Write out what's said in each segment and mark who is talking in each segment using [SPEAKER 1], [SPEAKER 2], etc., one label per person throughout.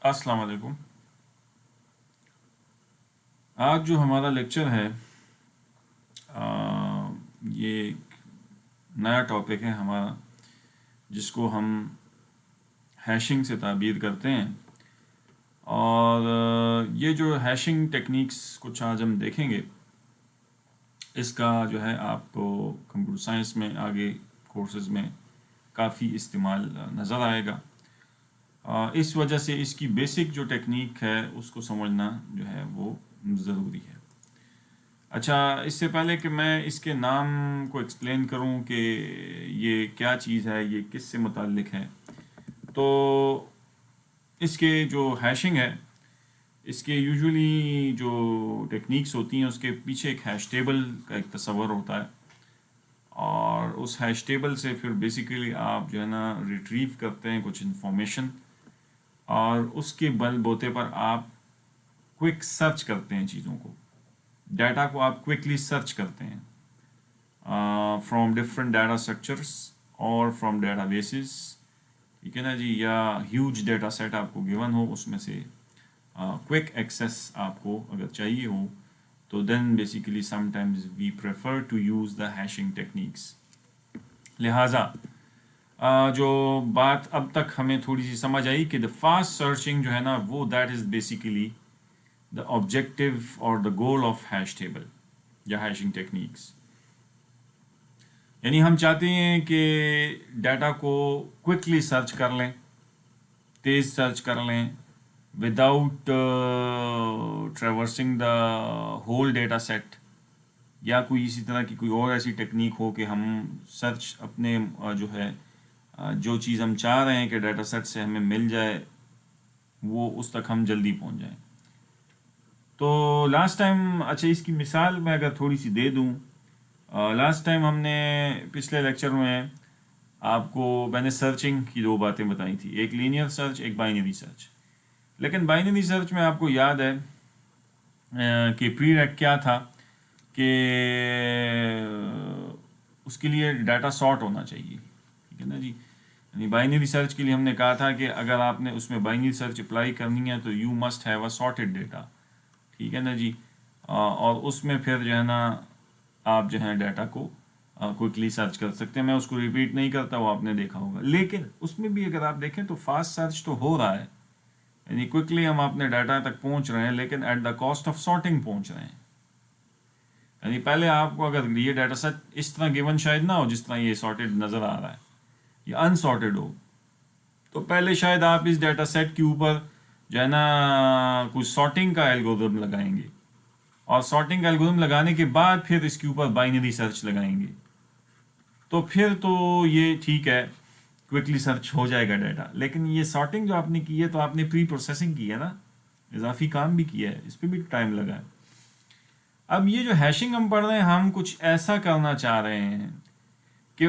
[SPEAKER 1] अस्सलाम वालेकुम। आज जो हमारा लेक्चर है ये एक नया टॉपिक है हमारा, जिसको हम हैशिंग से ताबीर करते हैं। और ये जो हैशिंग टेक्निक्स कुछ आज हम देखेंगे, इसका जो है आपको कंप्यूटर साइंस में आगे कोर्सेज में काफ़ी इस्तेमाल नज़र आएगा। इस वजह से इसकी बेसिक जो टेक्निक है उसको समझना जो है वो ज़रूरी है। अच्छा, इससे पहले कि मैं इसके नाम को एक्सप्लेन करूं कि ये क्या चीज़ है, ये किससे मुताल्लिक है, तो इसके जो हैशिंग है, इसके यूजुअली जो टेक्निक्स होती हैं उसके पीछे एक हैश टेबल का एक तस्वर होता है। और उस हैश टेबल से फिर बेसिकली आप जो है ना रिट्रीव करते हैं कुछ इन्फॉर्मेशन, और उसके बलबूते पर आप क्विक सर्च करते हैं चीज़ों को, डाटा को आप क्विकली सर्च करते हैं फ्रॉम डिफरेंट डाटा स्ट्रक्चर्स और फ्रॉम डाटा बेसिस। ठीक है ना जी, या ह्यूज डाटा सेट आपको गिवन हो, उसमें से क्विक एक्सेस आपको अगर चाहिए हो, तो then basically sometimes we prefer to use the hashing techniques. लिहाजा जो बात अब तक हमें थोड़ी सी समझ आई कि द फास्ट सर्चिंग जो है ना वो that is basically the objective और the goal of hash table या हैशिंग टेक्निक्स। यानी हम चाहते हैं कि डाटा को क्विकली सर्च कर लें, तेज़ सर्च कर लें, without traversing the whole data set, या कोई इसी तरह की कोई और ऐसी टेक्निक हो कि हम सर्च अपने जो है जो चीज़ हम चाह रहे हैं कि डाटा सेट से हमें मिल जाए, वो उस तक हम जल्दी पहुंच जाएं। तो लास्ट टाइम, अच्छा इसकी मिसाल मैं अगर थोड़ी सी दे दूं, लास्ट टाइम हमने पिछले लेक्चर में आपको मैंने सर्चिंग की दो बातें बताई थी, एक लीनियर सर्च, एक बाइनरी सर्च। लेकिन बाइनरी सर्च में आपको याद है कि प्रीरेक क्या था कि उसके लिए डाटा सॉर्ट होना चाहिए। ठीक है ना जी, यानी बाइनरी सर्च के लिए हमने कहा था कि अगर आपने उसमें बाइनरी सर्च अप्लाई करनी है तो you must have a sorted data. ठीक है ना जी, और उसमें फिर जो है ना आप जो है डाटा को क्विकली सर्च कर सकते हैं। मैं उसको रिपीट नहीं करता, वो आपने देखा होगा। लेकिन उसमें भी अगर आप देखें तो फास्ट सर्च तो हो रहा है, यानी क्विकली हम अपने डाटा तक पहुंच रहे हैं, लेकिन eight the cost of sorting पहुंच रहे हैं। यानी पहले आपको अगर ये डाटा सेट इस तरह गिवन शायद ना हो जिस तरह ये सॉर्टेड नज़र आ रहा है, ये अनसॉर्टेड हो, तो पहले शायद आप इस डाटा सेट के ऊपर जो है ना कुछ सॉर्टिंग का एल्गोरिथम लगाएंगे, और सॉर्टिंग एल्गोरिथम लगाने के बाद फिर इसके ऊपर बाइनरी सर्च लगाएंगे। तो फिर तो ये ठीक है, क्विकली सर्च हो जाएगा डाटा। लेकिन ये सॉर्टिंग जो आपने की है, तो आपने प्री प्रोसेसिंग की है ना, इजाफी काम भी किया है, इस पर भी टाइम लगा है। अब ये जो हैशिंग हम पढ़ रहे हैं, हम कुछ ऐसा करना चाह रहे हैं कि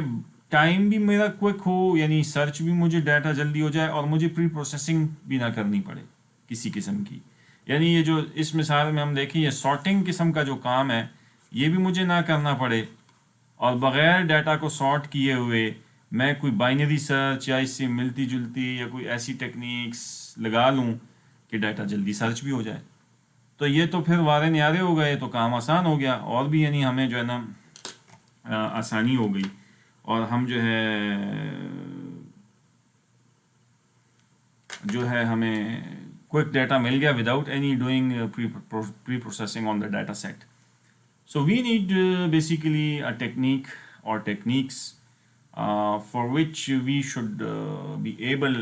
[SPEAKER 1] टाइम भी मेरा क्विक हो, यानी सर्च भी मुझे डाटा जल्दी हो जाए, और मुझे प्री प्रोसेसिंग भी ना करनी पड़े किसी किस्म की। यानी ये जो इस मिसाल में हम देखें, ये सॉर्टिंग किस्म का जो काम है, ये भी मुझे ना करना पड़े, और बग़ैर डाटा को सॉर्ट किए हुए मैं कोई बाइनरी सर्च या इससे मिलती जुलती या कोई ऐसी टेक्निक्स लगा लूँ कि डाटा जल्दी सर्च भी हो जाए। तो ये तो फिर वारे न्यारे हो गए, तो काम आसान हो गया, और भी यानी हमें जो है ना आसानी हो गई, और हम जो है हमें क्विक डाटा मिल गया without any doing pre processing on the data set. So we need basically a technique or techniques for which we should be able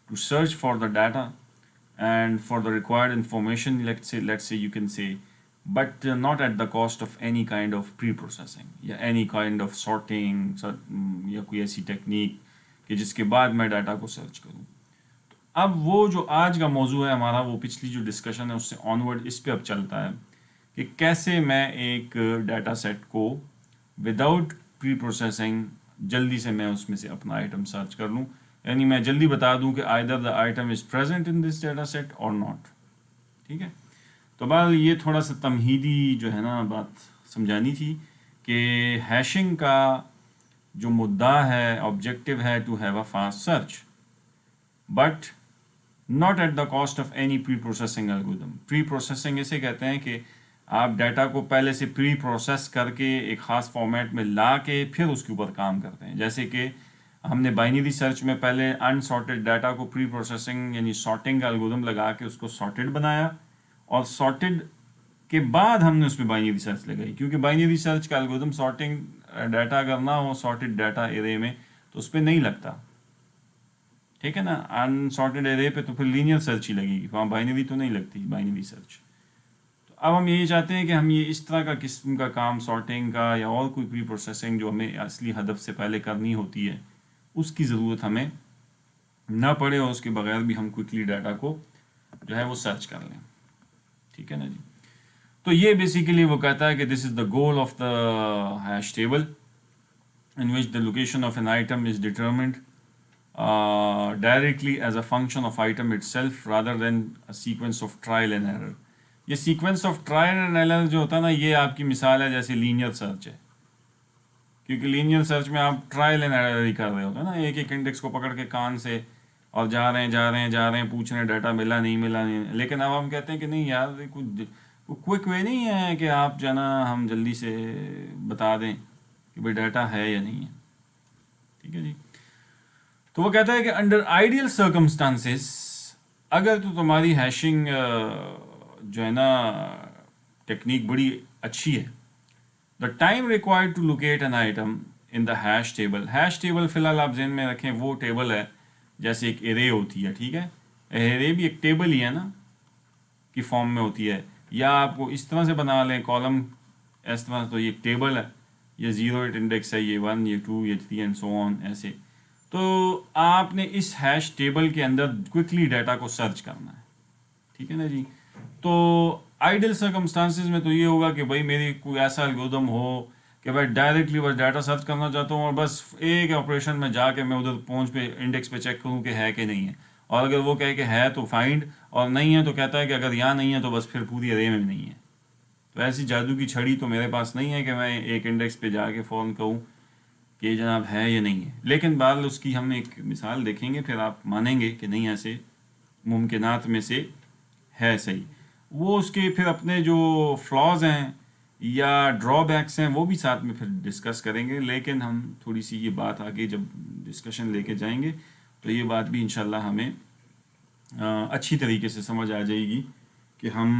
[SPEAKER 1] to search for the data and for the required information. Let's say you can say, but not at the cost of any kind of pre-processing या any kind of sorting या कोई ऐसी technique कि जिसके बाद मैं data को search करूँ। अब वो जो आज का मौजू है हमारा, वो पिछली जो डिस्कशन है उससे ऑनवर्ड इस पे अब चलता है कि कैसे मैं एक डाटा सेट को विदाउट प्री प्रोसेसिंग जल्दी से मैं उसमें से अपना आइटम सर्च कर लूँ। यानी मैं जल्दी बता दूँ कि either the item is present in this data set और नॉट। ठीक है, तो बहरहाल ये थोड़ा सा तमहीदी जो है ना बात समझानी थी कि हैशिंग का जो मुद्दा है, ऑब्जेक्टिव है to have a fast search, but not at the cost of any pre processing algorithm. Pre processing इसे कहते हैं कि आप डाटा को पहले से प्री प्रोसेस करके एक ख़ास फॉर्मेट में ला के फिर उसके ऊपर काम करते हैं। जैसे कि हमने बाइनरी सर्च में पहले अनसॉर्टेड डाटा को प्री प्रोसेसिंग यानी सॉर्टिंग का एल्गोरिदम लगा के उसको सॉर्टेड बनाया, और सॉर्टेड के बाद हमने उसमें बाइनरी सर्च लगाई, क्योंकि बाइनरी सर्च का एल्गोरिदम सॉर्टिंग डाटा अगर ना हो सॉर्टेड डाटा एरे में तो उस पर नहीं लगता, ठीक है ना। अनसॉर्टेड एरे पे तो फिर लीनियर सर्च ही लगेगी, वहाँ बाइनरी तो नहीं लगती बाइनरी सर्च। तो अब हम यही चाहते हैं कि हम ये इस तरह का किस्म का काम सॉर्टिंग का या और कोई प्री प्रोसेसिंग जो हमें असली हदफ से पहले करनी होती है उसकी ज़रूरत हमें ना पड़े, और उसके बगैर भी हम क्विकली डाटा को जो है वो सर्च कर लें, ठीक है ना जी। तो ये बेसिकली वो कहता है कि this is the goal of the hash table in which the location of an item is determined directly as a function of item itself rather than a sequence of trial and error। ये sequence of trial and error जो होता है ना, ये आपकी मिसाल है जैसे लीनियर सर्च है, क्योंकि लीनियर सर्च में आप ट्रायल एंड एरर ही कर रहे होते हैं ना, एक एक इंडेक्स को पकड़ के कान से और जा रहे हैं पूछ रहे हैं डाटा मिला नहीं। लेकिन अब हम कहते हैं कि नहीं यार, कुछ क्विक वे नहीं है कि आप जो है ना हम जल्दी से बता दें कि भाई डाटा है या नहीं है, ठीक है जी। तो वो कहता है कि अंडर आइडियल सर्कमस्टांसेस, अगर तो तुम्हारी हैशिंग जो है ना टेक्निक बड़ी अच्छी है, the time required to locate an item in the hash table. Hash table फिलहाल आप जहन में रखें वो टेबल है जैसे एक एरे होती है, ठीक है। एरे भी एक टेबल ही है ना की फॉर्म में होती है, या आपको इस तरह से बना लें कॉलम इस तरह, तो ये एक टेबल है, ये 0 इंडेक्स है, ये 1 ये 2 ये 3 एंड सो ऑन ऐसे। तो आपने इस हैश टेबल के अंदर क्विकली डाटा को सर्च करना है, ठीक है ना जी। तो आइडियल सर्कमस्टांसेस में तो ये होगा कि भाई मेरी कोई ऐसा एल्गोरिथम हो कि भाई डायरेक्टली बस डाटा सर्च करना चाहता हूँ और बस एक ऑपरेशन में जाके मैं उधर पहुँच पे इंडेक्स पे चेक करूँ कि है कि नहीं है, और अगर वो कहे कि है तो फाइंड, और नहीं है तो कहता है कि अगर यहाँ नहीं है तो बस फिर पूरी अरे में नहीं है। तो ऐसी जादू की छड़ी तो मेरे पास नहीं है कि मैं एक इंडेक्स पे जाके फ़ौरन कहूँ कि जनाब है या नहीं है। लेकिन बाद उसकी हम एक मिसाल देखेंगे, फिर आप मानेंगे कि नहीं ऐसे मुमकिनात में से है सही। वो उसके फिर अपने जो फ्लॉज हैं या ड्रॉबैक्स हैं वो भी साथ में फिर डिस्कस करेंगे, लेकिन हम थोड़ी सी ये बात आगे जब डिस्कशन लेके जाएंगे तो ये बात भी इंशाल्लाह हमें अच्छी तरीके से समझ आ जाएगी कि हम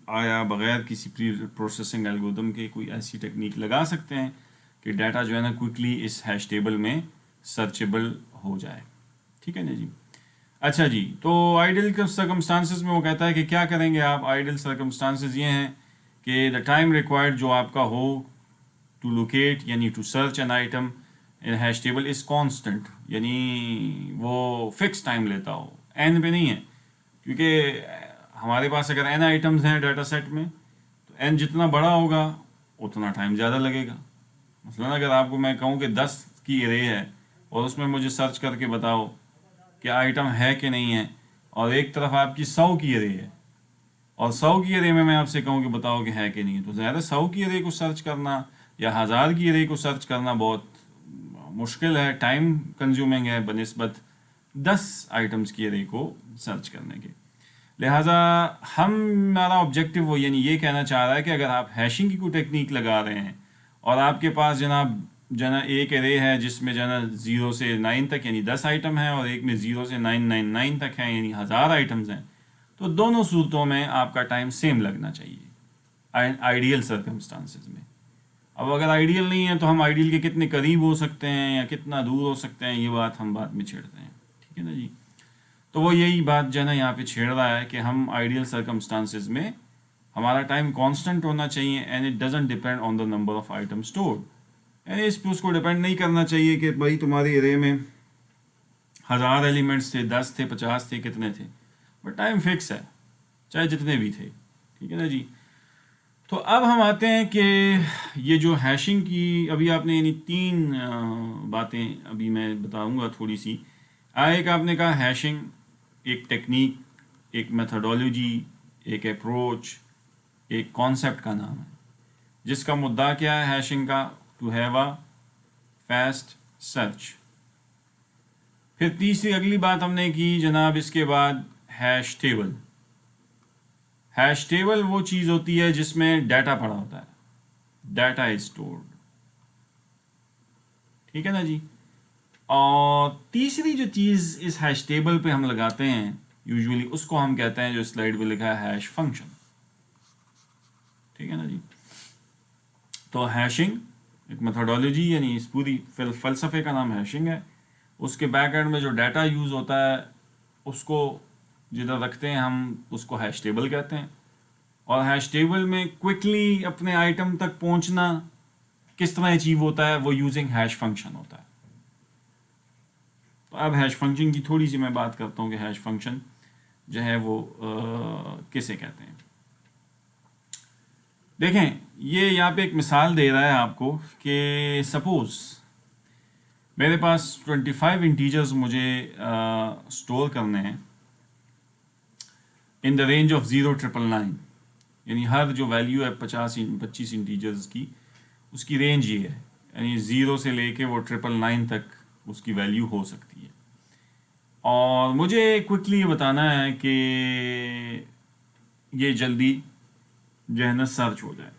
[SPEAKER 1] आया बग़ैर किसी प्री प्रोसेसिंग एल्गोरिथम के कोई ऐसी टेक्निक लगा सकते हैं कि डाटा जो है ना क्विकली इस हैश टेबल में सर्चेबल हो जाए, ठीक है ना जी। अच्छा जी, तो आइडियल सर्कमस्टांसेस में वो कहता है कि क्या करेंगे आप। आइडियल सर्कमस्टांसेस ये हैं कि द टाइम रिक्वायर्ड जो आपका हो टू लोकेट यानी to search an item in hash table is constant, यानी वो फिक्स टाइम लेता हो, एन पे नहीं है। क्योंकि हमारे पास अगर एन आइटम्स हैं डाटा सेट में तो एन जितना बड़ा होगा उतना टाइम ज़्यादा लगेगा। मसलन अगर आपको मैं कहूँ कि 10 की एरे है और उसमें मुझे सर्च करके बताओ कि आइटम है कि नहीं है, और एक तरफ आपकी 100 की एरे है और 100 की एरे में मैं आपसे कहूँ कि बताओ कि है कि नहीं है, तो ज़्यादा 100 की एरे को सर्च करना या 1000 की एरे को सर्च करना बहुत मुश्किल है, टाइम कंज्यूमिंग है बनिस्बत 10 आइटम्स की एरे को सर्च करने के। लिहाजा हमारा ऑब्जेक्टिव वो यानी ये कहना चाह रहा है कि अगर आप हैशिंग की कोई टेक्निक लगा रहे हैं और आपके पास जनाब एक एरे है जिसमें 0 से 9 तक यानी 10 आइटम है और एक में 0 से 999 तक है यानी 1000 आइटम्स हैं, तो दोनों सूरतों में आपका टाइम सेम लगना चाहिए आइडियल सर्कमस्टांसेस में। अब अगर आइडियल नहीं है तो हम आइडियल के कितने करीब हो सकते हैं या कितना दूर हो सकते हैं ये बात हम बाद में छेड़ते हैं, ठीक है ना जी। तो वो यही बात जो है ना यहाँ पे छेड़ रहा है कि हम आइडियल सर्कमस्टांसेस में हमारा टाइम कांस्टेंट होना चाहिए and it doesn't depend on the number of item stored, यानी इस पर उसको डिपेंड नहीं करना चाहिए कि भाई तुम्हारे एरे में 1000 एलिमेंट्स थे, 10 थे, 50 थे, कितने थे, बट टाइम फिक्स है चाहे जितने भी थे, ठीक है ना जी। तो अब हम आते हैं कि ये जो हैशिंग की अभी आपने यानी 3 बातें अभी मैं बताऊंगा थोड़ी सी। एक आपने कहा हैशिंग एक टेक्निक, एक मेथोडोलॉजी, एक अप्रोच, एक कॉन्सेप्ट का नाम है, जिसका मुद्दा क्या है हैशिंग का, to have a fast search. फिर तीसरी अगली बात हमने की जनाब इसके बाद हैश टेबल। हैश टेबल वो चीज़ होती है जिसमें डाटा पड़ा होता है, डाटा इज स्टोर्ड, ठीक है ना जी। और तीसरी जो चीज़ इस हैश टेबल पे हम लगाते हैं यूजुअली, उसको हम कहते हैं, जो स्लाइड पे लिखा है, हैश फंक्शन, ठीक है ना जी। तो हैशिंग एक मेथोडोलॉजी, यानी इस पूरी फ़लसफ़े का नाम हैशिंग है। उसके बैक एंड में जो डाटा यूज़ होता है उसको जिधर रखते हैं हम उसको हैश टेबल कहते हैं। और हैश टेबल में क्विकली अपने आइटम तक पहुंचना किस तरह अचीव होता है, वो यूजिंग हैश फंक्शन होता है। तो अब हैश फंक्शन की थोड़ी सी मैं बात करता हूँ कि हैश फंक्शन जो है वो किसे कहते हैं। देखें, ये यहाँ पे एक मिसाल दे रहा है आपको कि सपोज मेरे पास 25 इंटीजर्स मुझे स्टोर करने हैं इन द रेंज ऑफ 0,999, यानी हर जो वैल्यू है 25 इंटीजर्स की, उसकी रेंज ये है, यानी 0 से लेके वो 999 तक उसकी वैल्यू हो सकती है। और मुझे क्विकली ये बताना है कि ये जल्दी जो है ना सर्च हो जाए।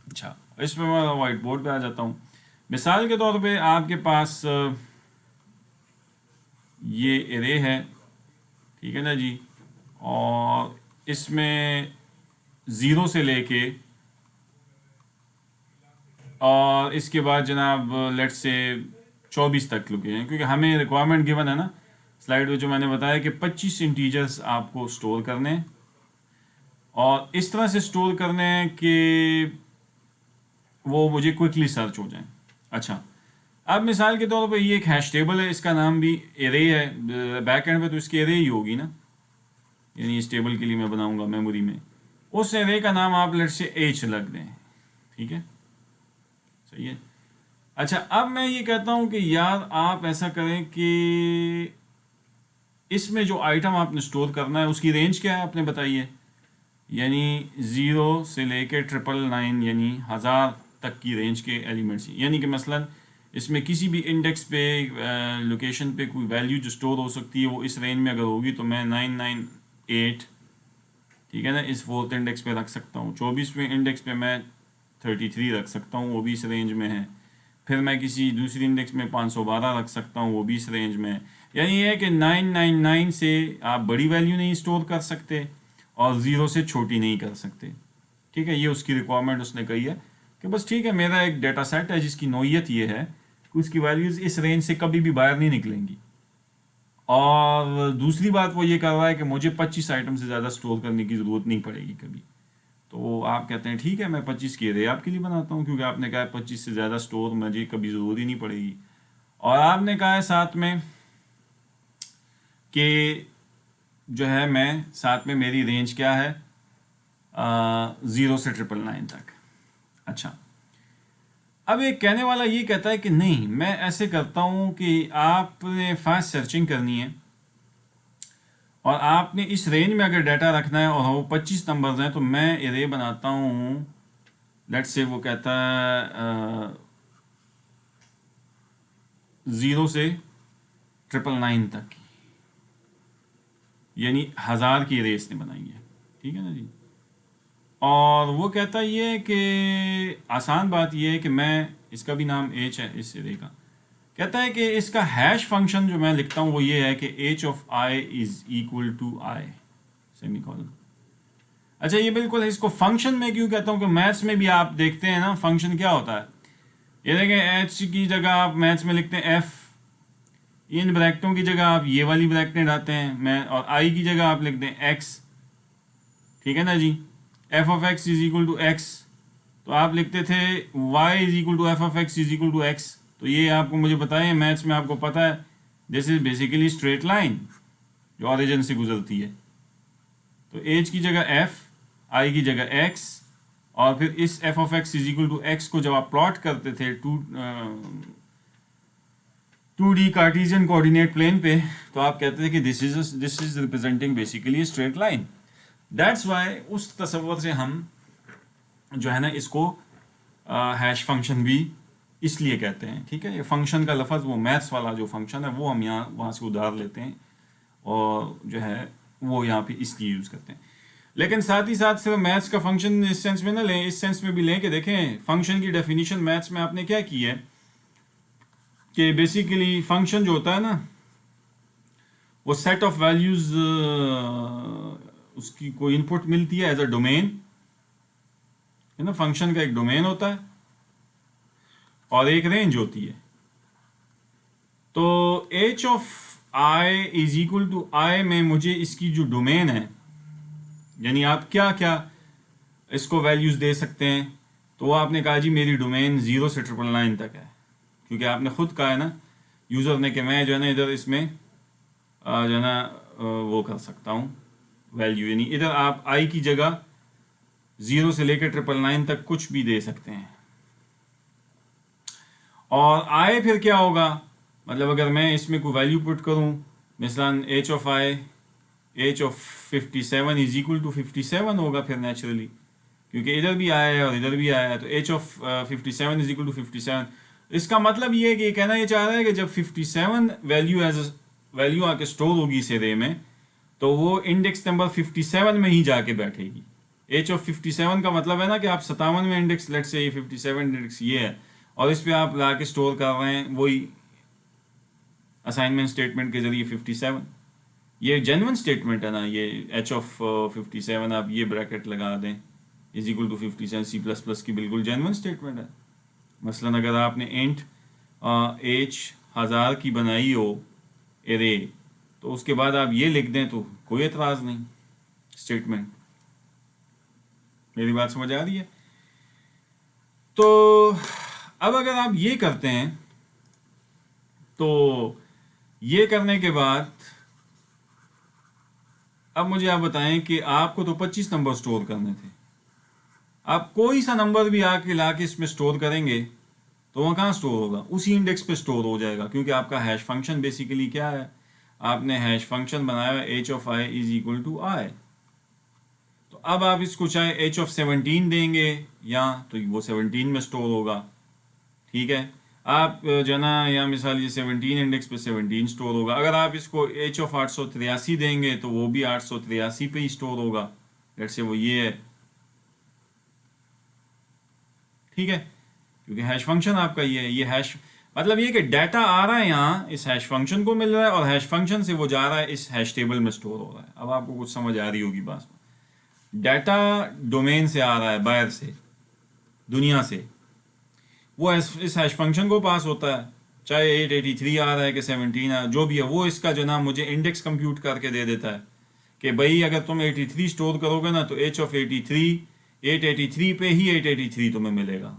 [SPEAKER 1] अच्छा, इसमें मैं वाइट बोर्ड पे आ जाता हूँ। मिसाल के तौर पे आपके पास ये एरे है, ठीक है ना जी, और इसमें 0 से लेके और इसके बाद जनाब लेट्स से 24 तक लोकेशन, क्योंकि हमें रिक्वायरमेंट गिवन है ना स्लाइड में, जो मैंने बताया कि 25 इंटीजर्स आपको स्टोर करने हैं और इस तरह से स्टोर करने हैं कि वो मुझे क्विकली सर्च हो जाए। अच्छा, अब मिसाल के तौर पे ये एक हैश टेबल है, इसका नाम भी एरे है, बैक एंड पे तो इसकी एरे ही होगी ना, यानी इस टेबल के लिए मैं बनाऊंगा मेमोरी में, उस एरे का नाम आप लेट्स से एच रख दें, ठीक है, सही है। अच्छा, अब मैं ये कहता हूं कि यार आप ऐसा करें कि इसमें जो आइटम आपने स्टोर करना है उसकी रेंज क्या है आपने बताइए, यानी 0 से लेके 999 यानी 1000 तक की रेंज के एलिमेंट्स, यानी कि मसलन इसमें किसी भी इंडेक्स पे लोकेशन पे कोई वैल्यू जो स्टोर हो सकती है वो इस रेंज में अगर होगी तो मैं 998, ठीक है ना, इस 4th इंडेक्स पे रख सकता हूँ। 24वें इंडेक्स पे मैं 33 रख सकता हूँ, वो भी इस रेंज में है। फिर मैं किसी दूसरी इंडेक्स में 512 रख सकता हूँ, वो भी इस रेंज में है। यानी ये है कि 999 से आप बड़ी वैल्यू नहीं स्टोर कर सकते और 0 से छोटी नहीं कर सकते, ठीक है। ये उसकी रिक्वायरमेंट उसने कही है कि बस ठीक है, मेरा एक डाटा सेट है जिसकी नोयत ये है कि उसकी वैल्यूज़ इस रेंज से कभी भी बाहर नहीं निकलेंगी। और दूसरी बात वो ये कर रहा है कि मुझे 25 आइटम से ज़्यादा स्टोर करने की ज़रूरत नहीं पड़ेगी कभी। तो आप कहते हैं ठीक है, मैं 25 की एरे आपके लिए बनाता हूँ, क्योंकि आपने कहा है 25 से ज़्यादा स्टोर मुझे कभी ज़रूरत ही नहीं पड़ेगी। और आपने कहा है साथ में कि जो है मैं साथ में मेरी रेंज क्या है 0 से 999 तक। अच्छा, अब एक कहने वाला ये कहता है कि नहीं, मैं ऐसे करता हूँ कि आपने फास्ट सर्चिंग करनी है और आपने इस रेंज में अगर डाटा रखना है और वो 25 नंबर्स हैं, तो मैं एरे बनाता हूँ, लेट्स से वो कहता है 0 से 999 तक की, यानी 1000 की एरे इसने बनाई है, ठीक है ना जी। और वो कहता ये है कि आसान बात ये है कि मैं, इसका भी नाम एच है इस एरे का, कहता है कि इसका हैश फंक्शन जो मैं लिखता हूँ वो ये है कि h of I is equal to i semicolon. अच्छा, ये बिल्कुल है, इसको फंक्शन में क्यों कहता हूँ कि मैथ्स में भी आप देखते हैं ना फंक्शन क्या होता है। ये देखें, एच की जगह आप मैथ्स में लिखते हैं एफ, इन ब्रैकेटों की जगह आप ये वाली ब्रैकेटें डालते हैं मैं, और आई की जगह आप लिखते हैं एक्स, ठीक है ना जी। F of x is equal to X, तो आप लिखते थे Y is equal to F of x is equal to X. तो ये आपको मुझे बताएं, मैथ्स में आपको पता है this is basically straight line जो ऑरिजिन से गुजरती है। तो एच की जगह एफ, आई की जगह एक्स, और फिर इस f of x is equal to x को जब आप प्लॉट करते थे 2D कार्टेशियन कोऑर्डिनेट प्लेन पे, तो आप कहते थे कि this is representing basically straight line. That's why उस तस्वर से हम जो है ना इसको हैश फंक्शन भी इसलिए कहते हैं, ठीक है। ये फंक्शन का लफज वो मैथ्स वाला जो फंक्शन है वो हम यहाँ वहाँ से उधार लेते हैं और जो है वो यहाँ पे इसलिए यूज़ करते हैं। लेकिन साथ ही साथ सिर्फ मैथ्स का फंक्शन इस सेंस में ना लें, इस सेंस में भी लें कि देखें फंक्शन की डेफिनेशन मैथ्स में आपने क्या की है कि बेसिकली फंक्शन जो होता है ना वो सेट ऑफ वैल्यूज, उसकी कोई इनपुट मिलती है एज अ डोमेन, है ना। फंक्शन का एक डोमेन होता है और एक रेंज होती है। तो H of I is equal to I में मुझे इसकी जो डोमेन है, यानी आप क्या क्या इसको वैल्यूज दे सकते हैं, तो आपने कहा जी मेरी डोमेन 0 से 999 तक है, क्योंकि आपने खुद कहा है ना यूज़र ने कि मैं जो है ना इधर इसमें जो है ना वो कर सकता हूँ वैल्यू, यानी इधर आप आई की जगह 0 से लेकर 999 तक कुछ भी दे सकते हैं। और आई फिर क्या होगा, मतलब अगर मैं इसमें कोई वैल्यू पुट करूं, मिसालन H of I, H of 57 is equal to 57 होगा फिर नेचुरली, क्योंकि इधर भी आया है और इधर भी आया है, तो H of 57 is equal to 57। इसका मतलब ये है कि कहना ये चाह रहा है कि जब 57 वैल्यू आके स्टोर होगी इस एरे में, तो वो इंडेक्स नंबर 57 में ही जाके बैठेगी। एच ऑफ 57 का मतलब है ना कि आप 57 में इंडेक्स, लेट से 57 इंडेक्स ये है, और इस पे आप ला के स्टोर कर रहे हैं वही असाइनमेंट स्टेटमेंट के जरिए 57। ये जेन्युइन स्टेटमेंट है ना, ये एच ऑफ 57 आप ये ब्रैकेट लगा दें is equal to 57 C plus plus की बिल्कुल जेन्युइन स्टेटमेंट है। मसलन अगर आपने इंट एच 1000 की बनाई हो एरे, तो उसके बाद आप ये लिख दें तो कोई एतराज़ नहीं स्टेटमेंट। मेरी बात समझ आ रही है? तो अब अगर आप ये करते हैं तो ये करने के बाद अब मुझे आप बताएं कि आपको तो 25 नंबर स्टोर करने थे, आप कोई सा नंबर भी आके लाके इसमें स्टोर करेंगे तो वहाँ कहाँ स्टोर होगा, उसी इंडेक्स पे स्टोर हो जाएगा, क्योंकि आपका हैश फंक्शन बेसिकली क्या है, आपने हैश फंक्शन बनाया H of I is equal to I. तो अब आप इसको चाहे एच ऑफ 17 देंगे या तो वो 17 में स्टोर होगा, ठीक है। आप जो ना या मिसाल ये 17 इंडेक्स पे 17 स्टोर होगा। अगर आप इसको एच ऑफ 883 देंगे तो वो भी 883 पे ही स्टोर होगा, लेट्स से वो ये है, ठीक है, क्योंकि हैश फंक्शन आपका ये हैश मतलब ये कि डाटा आ रहा है यहाँ इस हैश फंक्शन को मिल रहा है और हैश फंक्शन से वो जा रहा है इस हैश टेबल में स्टोर हो रहा है। अब आपको कुछ समझ आ रही होगी बात। डाटा डोमेन से आ रहा है, बाहर से, दुनिया से, वो इस हैश फंक्शन को पास होता है, चाहे 883 आ रहा है कि 17 आ, जो भी है, वो इसका जो नाम मुझे इंडेक्स कंप्यूट करके दे देता है कि भाई अगर तुम 83 स्टोर करोगे ना तो एच ऑफ 883 पे ही 883 तुम्हें मिलेगा,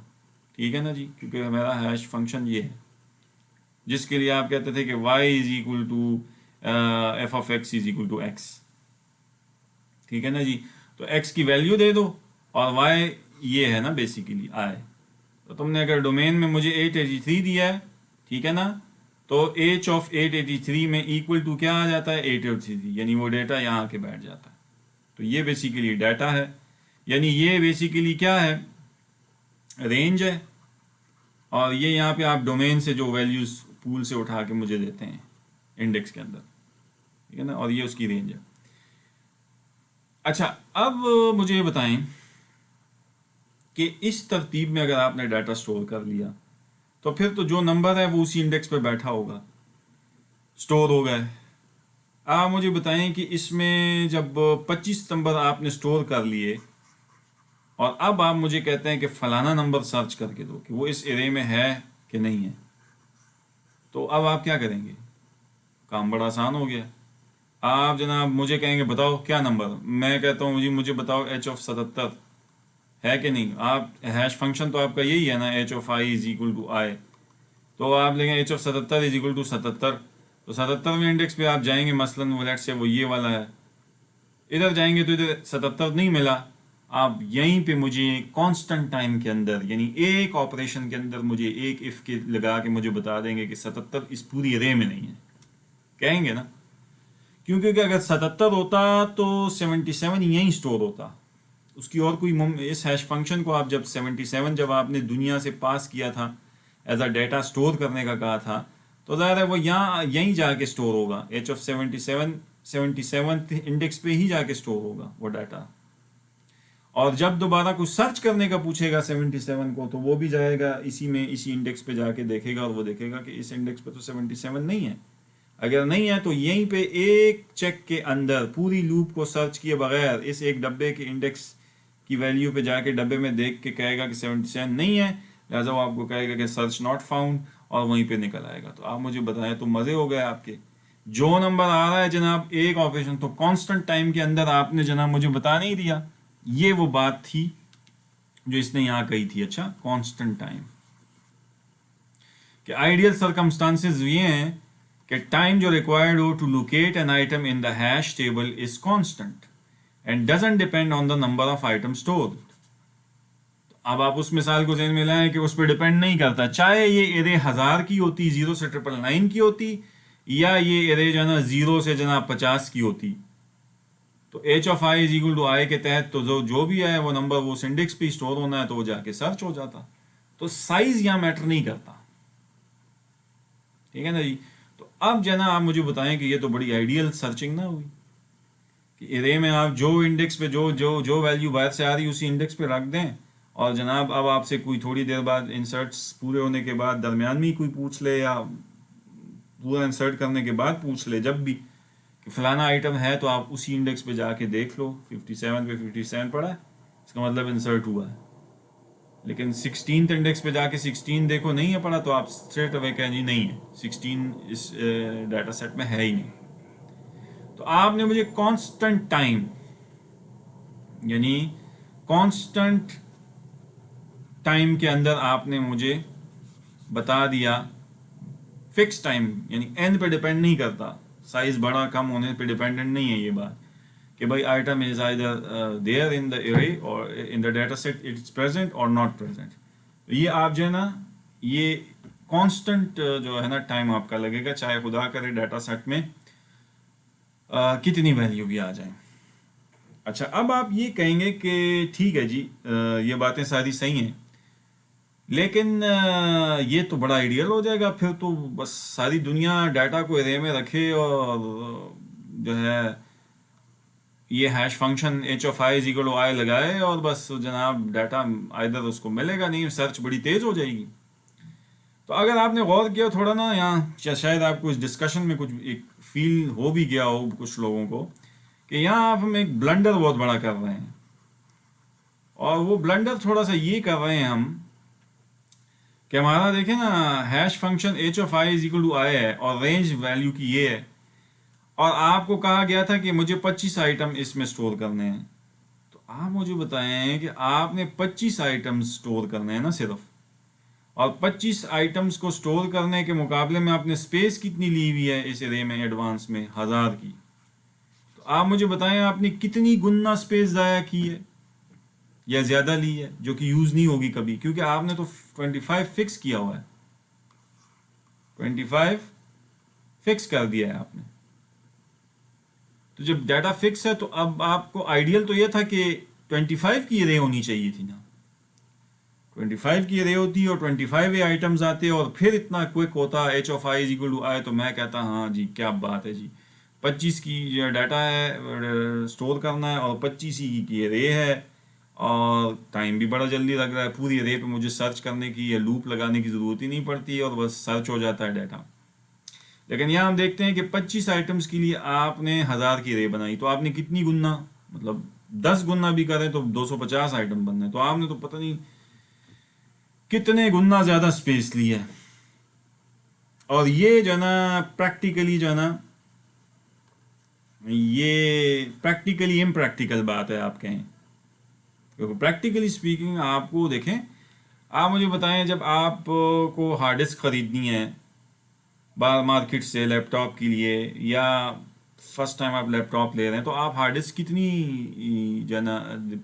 [SPEAKER 1] ठीक है ना जी, क्योंकि मेरा हैश फंक्शन ये है जिसके लिए आप कहते थे कि y is equal to F of x is equal to x, ठीक है ना जी। तो x की वैल्यू दे दो और y ये है ना बेसिकली आए, तो तुमने अगर डोमेन में मुझे 883 दिया है, ठीक है ना, तो h ऑफ 883 में इक्वल टू क्या आ जाता है 883, यानी वो डेटा यहाँ आके बैठ जाता है। तो ये बेसिकली डाटा है, यानी ये बेसिकली क्या है, रेंज है, और ये यहाँ पे आप डोमेन से जो वैल्यूज पूल से उठा के मुझे देते हैं इंडेक्स के अंदर, ठीक है ना, और ये उसकी रेंज है। अच्छा, अब मुझे बताएं कि इस तरतीब में अगर आपने डाटा स्टोर कर लिया तो फिर तो जो नंबर है वो उसी इंडेक्स पे बैठा होगा, स्टोर हो गए। आप मुझे बताएं कि इसमें जब 25 नंबर आपने स्टोर कर लिए और अब आप मुझे कहते हैं कि फलाना नंबर सर्च करके दो कि वो इस एरे में है कि नहीं है, तो अब आप क्या करेंगे, काम बड़ा आसान हो गया। आप जनाब मुझे कहेंगे बताओ क्या नंबर, मैं कहता हूँ जी मुझे बताओ एच ऑफ 77 है कि नहीं। आप हैश फंक्शन तो आपका यही है ना, H of I is equal to I, तो आप लेंगे H of 77 is equal to 77, तो 77 में इंडेक्स पे आप जाएंगे, मसलन वो लेट से वो ये वाला है, इधर जाएंगे तो इधर 77 नहीं मिला, आप यहीं पे मुझे कांस्टेंट टाइम के अंदर, यानी एक ऑपरेशन के अंदर मुझे एक इफ के लगा के मुझे बता देंगे कि 77 इस पूरी अरे में नहीं है, कहेंगे ना, क्योंकि अगर 77 होता तो 77 यहीं स्टोर होता, उसकी और कोई इस हैश फंक्शन को आप जब 77 जब आपने दुनिया से पास किया था एज अ डेटा स्टोर करने का कहा था, तो ज़ाहिर है वो यहाँ यहीं जाके स्टोर होगा। एच ऑफ 77 77th इंडेक्स पे ही जाके स्टोर होगा वो डाटा। और जब दोबारा कुछ सर्च करने का पूछेगा 77 को, तो वो भी जाएगा इसी में, इसी इंडेक्स पे जाके देखेगा और वो देखेगा कि इस इंडेक्स पे तो 77 नहीं है। अगर नहीं है तो यहीं पे एक चेक के अंदर पूरी लूप को सर्च किए बगैर इस एक डब्बे के इंडेक्स की वैल्यू पे जाके डब्बे में देख के कहेगा कि 77 नहीं है, लिहाजा वो आपको कहेगा कि सर्च नॉट फाउंड, और वहीं पे निकल आएगा। तो आप मुझे बताएं, तो मजे हो गए आपके। जो नंबर आ रहा है जनाब एक ऑपरेशन, तो कांस्टेंट टाइम के अंदर आपने जनाब मुझे बता नहीं दिया। ये वो बात थी जो इसने यहां कही थी। अच्छा, कांस्टेंट टाइम के आइडियल सर्कमस्टांसेस ये हैं कि टाइम जो रिक्वायर्ड हो to locate an item in the hash table is constant and doesn't depend on the number of item stored. अब आप उस मिसाल को ज़हन में लाएं कि उस पर डिपेंड नहीं करता, चाहे ये एरे 1000 की होती, 0 से 999 की होती, या ये एरे जो है ना 0 से जनाब 50 की होती। तो H of I is equal to I के तहत तो जो भी है वो नंबर वो इंडेक्स पे स्टोर होना है, तो वो जाके सर्च हो जाता। तो साइज यहाँ मैटर नहीं करता, ठीक है ना जी। तो अब जो है ना आप मुझे बताएं कि ये तो बड़ी आइडियल सर्चिंग ना हुई कि एरे में आप जो इंडेक्स पे जो जो जो वैल्यू बाहर से आ रही उसी इंडेक्स पे रख दें, और जनाब अब आपसे कोई थोड़ी देर बाद इंसर्ट्स पूरे होने के बाद दरमियान में कोई पूछ ले, या पूरा इंसर्ट करने के बाद पूछ ले, जब भी कि फलाना आइटम है, तो आप उसी इंडेक्स पे जाके देख लो 57 पे 57 पड़ा है, इसका मतलब इंसर्ट हुआ है। लेकिन 16th इंडेक्स पे जाके 16 देखो नहीं है पड़ा, तो आप स्ट्रेट अवे कहें जी नहीं है, 16 इस डाटा सेट में है ही नहीं। तो आपने मुझे कांस्टेंट टाइम यानी कांस्टेंट टाइम के अंदर आपने मुझे बता दिया फिक्स टाइम, यानी एन पे डिपेंड नहीं करता, साइज बड़ा कम होने पे डिपेंडेंट नहीं है ये बात कि भाई item is either there in the array or in the data set it's present or not present. ये आप जो है ना ये कांस्टेंट जो है ना टाइम आपका लगेगा, चाहे खुदा करे डाटा सेट में कितनी वैल्यू भी आ जाए। अच्छा, अब आप ये कहेंगे कि ठीक है जी ये बातें सारी सही हैं, लेकिन ये तो बड़ा आइडियल हो जाएगा, फिर तो बस सारी दुनिया डाटा को एरे में रखे और जो है ये hash function H of I is equal to I लगाए और बस जनाब डाटा आइदर उसको मिलेगा नहीं, सर्च बड़ी तेज हो जाएगी। तो अगर आपने गौर किया थोड़ा ना यहाँ, शायद आपको इस डिस्कशन में कुछ एक फील हो भी गया हो कुछ लोगों को कि यहाँ आप हम एक ब्लंडर बहुत बड़ा कर रहे हैं, और वो ब्लंडर थोड़ा सा ये कर रहे हैं हम कि हमारा देखें ना hash function H of I is equal to I है और रेंज वैल्यू की ये है, और आपको कहा गया था कि मुझे 25 आइटम इसमें स्टोर करने हैं। तो आप मुझे बताएं कि आपने 25 आइटम स्टोर करने हैं ना सिर्फ, और 25 आइटम्स को स्टोर करने के मुकाबले में आपने स्पेस कितनी ली हुई है इस एरे में एडवांस में, 1000 की। तो आप मुझे बताएं आपने कितनी गुना स्पेस ज़ाया की है या ज़्यादा ली है, जो कि यूज़ नहीं होगी कभी, क्योंकि आपने तो 25 फिक्स किया हुआ है, 25 फिक्स कर दिया है आपने। तो जब डाटा फिक्स है तो अब आपको आइडियल तो ये था कि 25 की रे होनी चाहिए थी ना, 25 की रे होती और 25 आइटम्स आते और फिर इतना क्विक होता H of I is equal to I, तो मैं कहता हाँ जी क्या बात है जी, 25 की जो डाटा है स्टोर करना है और 25 ही की रे है, और टाइम भी बड़ा जल्दी लग रहा है, पूरी रे पे मुझे सर्च करने की या लूप लगाने की ज़रूरत ही नहीं पड़ती और बस सर्च हो जाता है डाटा। लेकिन यहाँ हम देखते हैं कि 25 आइटम्स के लिए आपने 1000 की रे बनाई, तो आपने कितनी गुना, मतलब 10 गुना भी करें तो 250 आइटम बनने, तो आपने तो पता नहीं कितने गुना ज़्यादा स्पेस ली है। और ये जो है ना प्रैक्टिकली जो है ना ये प्रैक्टिकली इम्प्रैक्टिकल बात है आप कहें, क्योंकि प्रैक्टिकली स्पीकिंग आपको देखें, आप मुझे बताएं जब आपको हार्ड डिस्क खरीदनी है बाहर मार्केट से लैपटॉप के लिए, या फर्स्ट टाइम आप लैपटॉप ले रहे हैं, तो आप हार्ड डिस्क कितनी जो है ना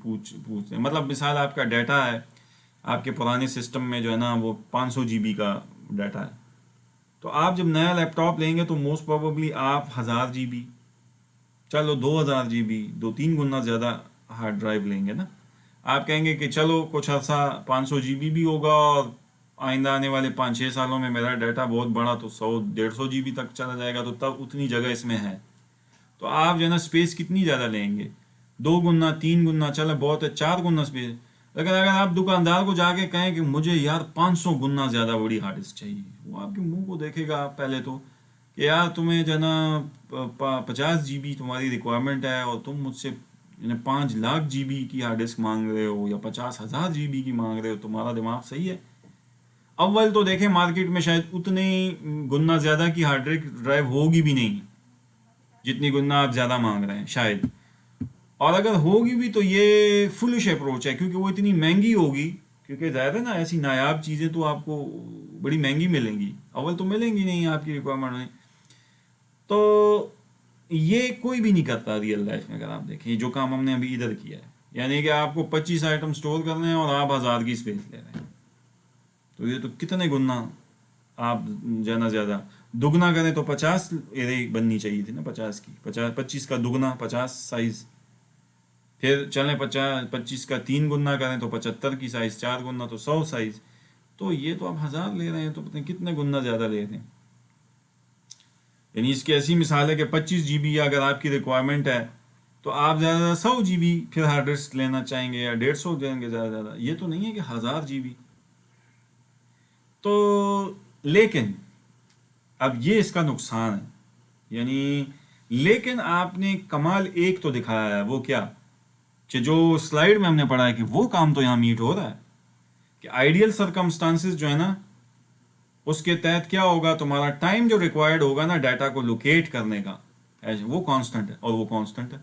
[SPEAKER 1] पूछते हैं, मतलब मिसाल आपका डाटा है आपके पुराने सिस्टम में जो है ना वो 500 GB का डाटा है, तो आप जब नया लैपटॉप लेंगे तो मोस्ट प्रोबेबली आप 1000 GB, चलो 2000 GB, 2-3 गुना ज़्यादा हार्ड ड्राइव लेंगे ना। आप कहेंगे कि चलो कुछ अर्सा 500 GB भी होगा और आइंदा आने वाले 5-6 सालों में मेरा डाटा बहुत बड़ा तो 100-150 GB तक चला जाएगा, तो तब उतनी जगह इसमें है। तो आप जो है ना स्पेस कितनी ज़्यादा लेंगे, 2 गुना 3 गुना, चले बहुत है 4 गुना स्पेस। लेकिन अगर आप दुकानदार को जाके कहें कि मुझे यार 500 गुना ज़्यादा बड़ी हार्ड डिस्क चाहिए, वो आपके मुंह को देखेगा पहले तो कि यार तुम्हें जो है ना 50 GB तुम्हारी रिक्वायरमेंट है और तुम मुझसे 5 लाख GB की हार्ड डिस्क मांग रहे हो या 50,000 GB की मांग रहे हो, तुम्हारा दिमाग सही है? अव्वल तो देखें मार्केट में शायद उतने गुना ज़्यादा की हार्ड डिस्क ड्राइव होगी भी नहीं जितनी गुना आप ज़्यादा मांग रहे हैं शायद, और अगर होगी भी तो ये फुलिश अप्रोच है क्योंकि वो इतनी महंगी होगी, क्योंकि ज़्यादा ना ऐसी नायाब चीज़ें तो आपको बड़ी महंगी मिलेंगी, अव्वल तो मिलेंगी नहीं आपकी रिक्वायरमेंट में। तो ये कोई भी नहीं करता रियल लाइफ में। अगर आप देखें जो काम हमने अभी इधर किया है, यानी कि आपको 25 आइटम स्टोर करने हैं और आप 1000 की स्पेस ले रहे हैं, तो ये तो कितने गुना आप जाना ज़्यादा दुगना करें तो 50 एरे बननी चाहिए थी ना, 50 की 25 का दुगना 50 साइज, फिर चलें 25 का 3 गुना करें तो 75 की साइज, 4 गुना तो 100 साइज, तो ये तो आप 1000 ले रहे हैं, तो पता नहीं कितने गुना ज़्यादा ले रहे हैं। यानी इसकी ऐसी मिसाल है कि 25 GB अगर आपकी रिक्वायरमेंट है तो आप ज़्यादा 100 GB फिर हार्ड डिस्क लेना चाहेंगे या 150 देंगे ज़्यादा, ये तो नहीं है कि 1000 GB। तो लेकिन अब ये इसका नुकसान है, यानी लेकिन आपने कमाल एक तो दिखाया है, वो क्या कि जो स्लाइड में हमने पढ़ा है कि वो काम तो यहाँ मीट हो रहा है कि आइडियल सर्कमस्टांसेस जो है ना उसके तहत क्या होगा, तुम्हारा टाइम जो रिक्वायर्ड होगा ना डाटा को लोकेट करने का, वो कांस्टेंट है, और वो कांस्टेंट है,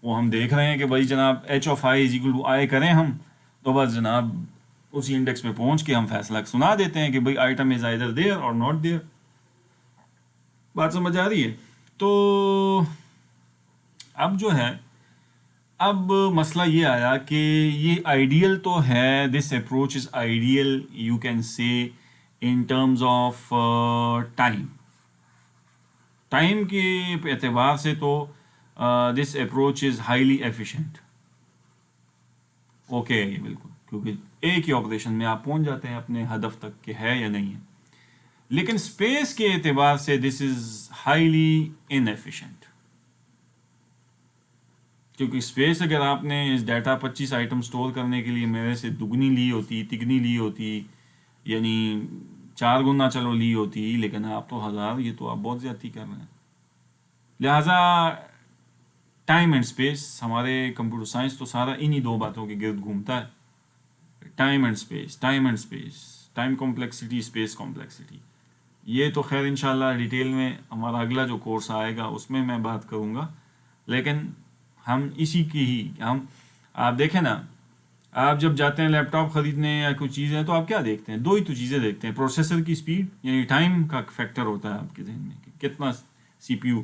[SPEAKER 1] वो हम देख रहे हैं कि भाई जनाब h(i) करें हम तो बस जनाब उसी इंडेक्स पे पहुंच के हम फैसला सुना देते हैं कि भाई आइटम इज आइदर देयर और नॉट देयर। बात समझ आ रही है? तो अब जो है, अब मसला ये आया कि ये आइडियल तो है, this approach is ideal you can say in terms of time के एतबार से तो this approach is highly efficient, okay ये बिल्कुल, क्योंकि एक ही ऑपरेशन में आप पहुंच जाते हैं अपने हदफ तक कि है या नहीं है। लेकिन स्पेस के एतबार से दिस इज हाईली इनएफिशिएंट, क्योंकि स्पेस अगर आपने इस डाटा 25 आइटम स्टोर करने के लिए मेरे से दुगनी ली होती, तिगनी ली होती, यानी 4 गुना चलो ली होती, लेकिन आप तो 1000, ये तो आप बहुत ज्यादती कर रहे हैं। लिहाजा टाइम एंड स्पेस, हमारे कंप्यूटर साइंस तो सारा इन्हीं दो बातों के गिर्द घूमता है, time and space, time and space, time complexity, space complexity. ये तो खैर इंशाल्लाह डिटेल में हमारा अगला जो कोर्स आएगा उसमें मैं बात करूँगा, लेकिन हम इसी की ही हम, आप देखें ना, आप जब जाते हैं लैपटॉप ख़रीदने या कुछ चीज़ें तो आप क्या देखते हैं, दो ही तो चीज़ें देखते हैं, प्रोसेसर की स्पीड, यानी टाइम का फैक्टर होता है आपके जहन में कि कितना CPU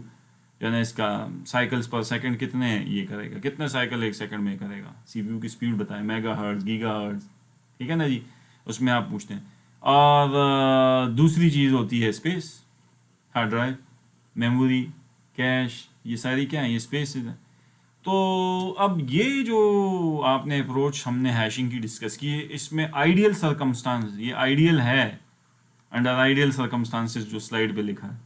[SPEAKER 1] यानी इसका साइकिल्स पर सेकंड कितने ये करेगा, कितने साइकिल एक सेकंड में करेगा, CPU की स्पीड बताएं, मेगाहर्ट्ज़, गीगाहर्ट्ज़, ठीक है ना जी, उसमें आप पूछते हैं। और दूसरी चीज़ होती है space, hard drive, memory, cash, ये सारी क्या है, ये स्पेस है। तो अब ये जो आपने अप्रोच हमने हैशिंग की डिस्कस की है, इसमें आइडियल सर्कमस्टांस, ये आइडियल है अंडर आइडियल सर्कमस्टांसेस जो स्लाइड पे लिखा है,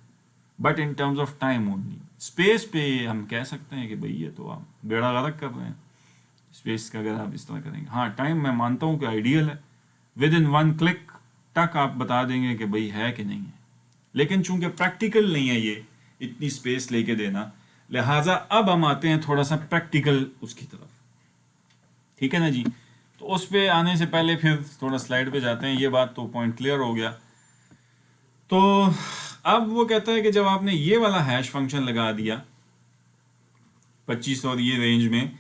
[SPEAKER 1] but in terms of time only. Space पे हम कह सकते हैं कि भाई ये तो आप बेड़ा गर्क कर रहे हैं स्पेस का अगर आप इस तरह करेंगे। हाँ, टाइम मैं मानता हूँ कि आइडियल है, विद इन 1 क्लिक तक आप बता देंगे कि भाई है कि नहीं है, लेकिन चूंकि प्रैक्टिकल नहीं है ये इतनी स्पेस लेके देना, लिहाजा अब हम आते हैं थोड़ा सा प्रैक्टिकल उसकी तरफ, ठीक है ना जी। तो उस पे आने से पहले फिर थोड़ा स्लाइड पे जाते हैं, ये बात तो पॉइंट क्लियर हो गया। तो अब वो कहता है कि जब आपने ये वाला हैश फंक्शन लगा दिया 25 और ये रेंज में,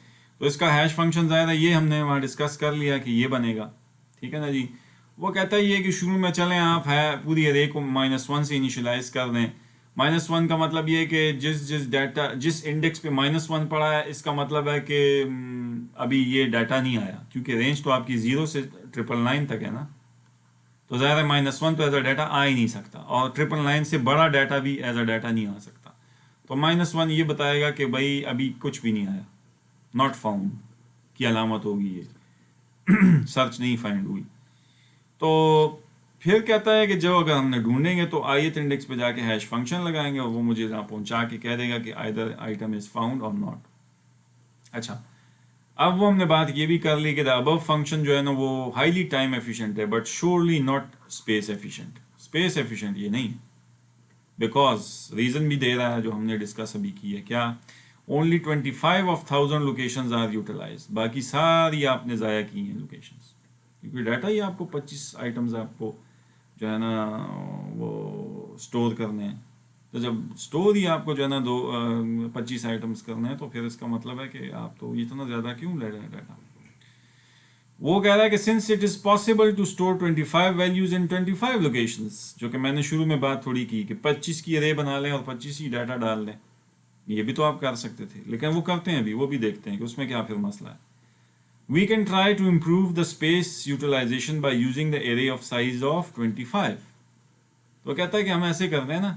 [SPEAKER 1] तो इसका हैश फंक्शन ज़ाहिर है ये हमने वहाँ डिस्कस कर लिया कि ये बनेगा, ठीक है ना जी। वो कहता है ये कि शुरू में चलें आप है पूरी अरे को -1 से इनिशियलाइज कर दें। -1 का मतलब ये कि जिस डाटा जिस इंडेक्स पे -1 पड़ा है, इसका मतलब है कि अभी ये डाटा नहीं आया, क्योंकि रेंज तो आपकी 0 से 999 तक है ना, तो ज़ाहिर है -1 तो एज अ डाटा आ ही नहीं सकता, और 999 से बड़ा डाटा भी एज अ डाटा नहीं आ सकता। तो -1 ये बताएगा कि भाई अभी कुछ भी नहीं आया, नॉट फाउंड की अलामत होगी ये सर्च नहीं फाइंड हुई। तो फिर कहता है कि जो अगर हमने ढूंढेंगे तो ith इंडेक्स पे जाके हैश फंक्शन लगाएंगे और वो मुझे यहाँ पहुंचा के कह देगा कि आइदर आइटम इज फाउंड और नॉट। अच्छा, अब वो हमने बात ये भी कर ली कि द अबव फंक्शन जो है ना वो हाईली टाइम एफिशिएंट है but surely not space efficient. Space efficient ये नहीं, बिकॉज रीजन भी दे रहा है जो हमने डिस्कस अभी की है, क्या only 25 of 1000 locations are utilised, बाकी सारी आपने ज़ाया की हैं लोकेशंस, क्योंकि डाटा ही आपको 25 आइटम्स आपको जो है ना वो स्टोर करने हैं। तो जब स्टोर ही आपको जो है ना 25 आइटम्स करने हैं तो फिर इसका मतलब है कि आप तो इतना ज़्यादा क्यों ले रहे हैं डाटा। वो कह रहा है कि since it is possible to store 25 values in 25 locations, जो कि मैंने शुरू में बात थोड़ी की कि 25 की अरे बना लें और 25 ही डाटा डाल लें, ये भी तो आप कर सकते थे, लेकिन वो करते हैं अभी, वो भी देखते हैं कि उसमें क्या फिर मसला है। We can try to improve the space utilization by using the array of size of 25। तो कहता है कि हम ऐसे करते हैं ना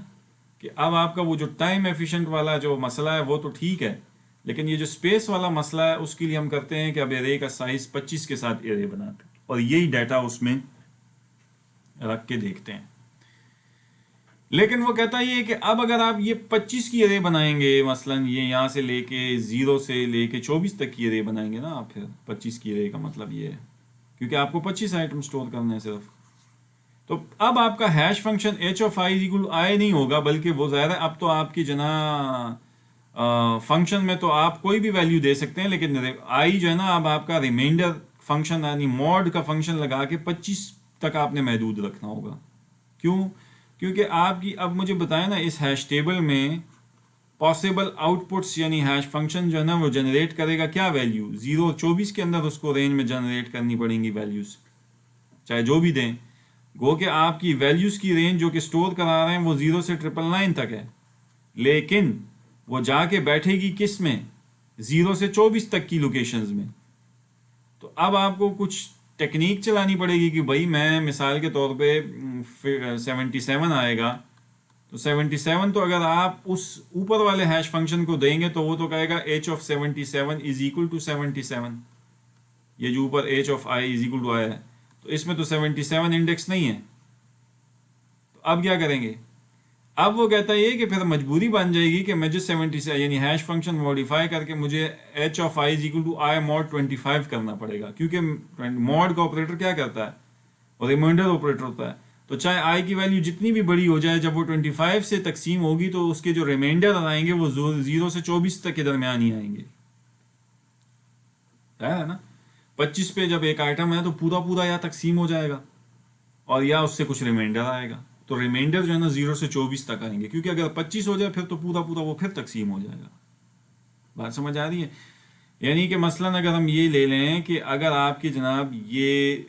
[SPEAKER 1] कि अब आपका वो जो टाइम एफिशिएंट वाला जो मसला है वो तो ठीक है, लेकिन ये जो स्पेस वाला मसला है उसके लिए हम करते हैं कि अब एरे का साइज 25 के साथ एरे बनाते हैं और यही डाटा उसमें रख के देखते हैं। लेकिन वो कहता ये है कि अब अगर आप ये 25 की एरे बनाएंगे, मसलन ये यहाँ से लेके 0 से लेके 24 तक की एरे बनाएंगे ना आप, फिर 25 की एरे का मतलब ये है क्योंकि आपको 25 आइटम स्टोर करने हैं सिर्फ, तो अब आपका hash function h of i equal I नहीं होगा, बल्कि वो ज़ाहिर है अब तो आपकी जना फंक्शन में तो आप कोई भी वैल्यू दे सकते हैं, लेकिन i जो है ना अब आपका रिमाइंडर फंक्शन यानी मॉड का फंक्शन लगा के 25 तक आपने महदूद रखना होगा। क्यों? क्योंकि आपकी अब मुझे बताया ना इस हैश टेबल में पॉसिबल आउटपुट्स यानी हैश फंक्शन जो है ना वो जनरेट करेगा क्या वैल्यू 0 24 के अंदर उसको रेंज में जनरेट करनी पड़ेंगी वैल्यूज, चाहे जो भी दें। गो कि आपकी वैल्यूज की रेंज जो कि स्टोर करा रहे हैं वो 0 से 999 तक है, लेकिन वो जाके बैठेगी किस में 0 से 24 तक की लोकेशंस में। तो अब आपको कुछ टेक्निक चलानी पड़ेगी कि भाई मैं मिसाल के तौर पे 77 आएगा तो 77 तो अगर आप उस ऊपर वाले हैश फंक्शन को देंगे तो वो तो कहेगा h of 77 is equal to 77, ये जो ऊपर h of i is equal to आया है तो इसमें तो 77 इंडेक्स नहीं है। तो अब क्या करेंगे? अब वो कहता है कि फिर मजबूरी बन जाएगी कि मुझे 77 यानी हैश फंक्शन मॉडिफाई करके मुझे h of i is equal to i mod 25 करना पड़ेगा, क्योंकि मॉड का ऑपरेटर क्या करता है और रिमाइंडर ऑपरेटर होता है। तो चाहे i की वैल्यू जितनी भी बड़ी हो जाए, जब वो 25 से तकसीम होगी तो उसके जो रिमाइंडर आएंगे वो 0 से 24 तक के दरमियान ही आएंगे, है ना। 25 पे जब एक आइटम है तो पूरा पूरा या तकसीम हो जाएगा और या उससे कुछ रिमाइंडर आएगा, तो रिमाइंडर जो है ना 0 से 24 तक आएंगे, क्योंकि अगर 25 हो जाए फिर तो पूरा पूरा वो फिर तकसीम हो जाएगा। बात समझ आ रही है? यानी कि मसलन अगर हम ये ले लें कि अगर आपकी जनाब ये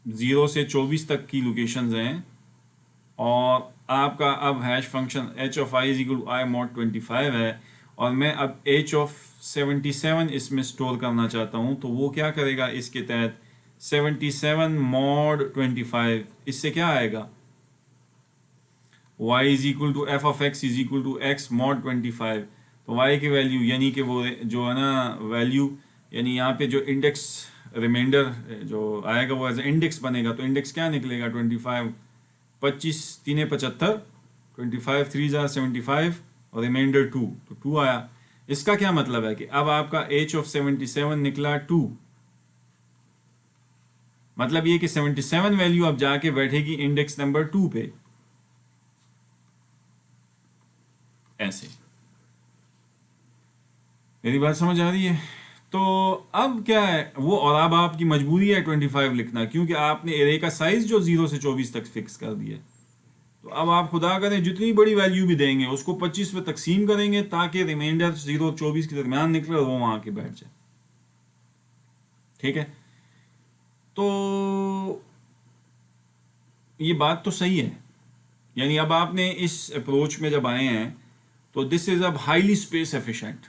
[SPEAKER 1] 0 से 24 तक की लोकेशंस हैं और आपका अब hash function h of i is equal to i mod 25 है और मैं अब h ऑफ 77 इसमें स्टोर करना चाहता हूं, तो वो क्या करेगा इसके तहत 77 मॉड 25, इससे क्या आएगा y is equal to f of x is equal to x mod 25। तो y की वैल्यू यानी कि वो जो है ना वैल्यू यानी यहाँ पे जो इंडेक्स रिमाइंडर जो आएगा वो एज इंडेक्स बनेगा, तो इंडेक्स क्या निकलेगा 25, 25 3 75, 25 3 75 और रिमाइंडर 2, तो 2 आया। इसका क्या मतलब है कि अब आपका h ऑफ 77 निकला 2, मतलब ये कि 77 वैल्यू अब जाके बैठेगी इंडेक्स नंबर 2 पे, ऐसे। मेरी बात समझ आ रही है? तो अब क्या है वो, और अब आपकी मजबूरी है 25 लिखना, क्योंकि आपने एरे का साइज जो 0 से 24 तक फिक्स कर दिया। तो अब आप खुदा करें जितनी बड़ी वैल्यू भी देंगे उसको 25 पे तकसीम करेंगे ताकि रिमाइंडर 0 और 24 के दरमियान निकले और वो वहां के बैठ जाए। ठीक है, तो ये बात तो सही है। यानी अब आपने इस अप्रोच में जब आए हैं तो दिस इज अब highly space efficient.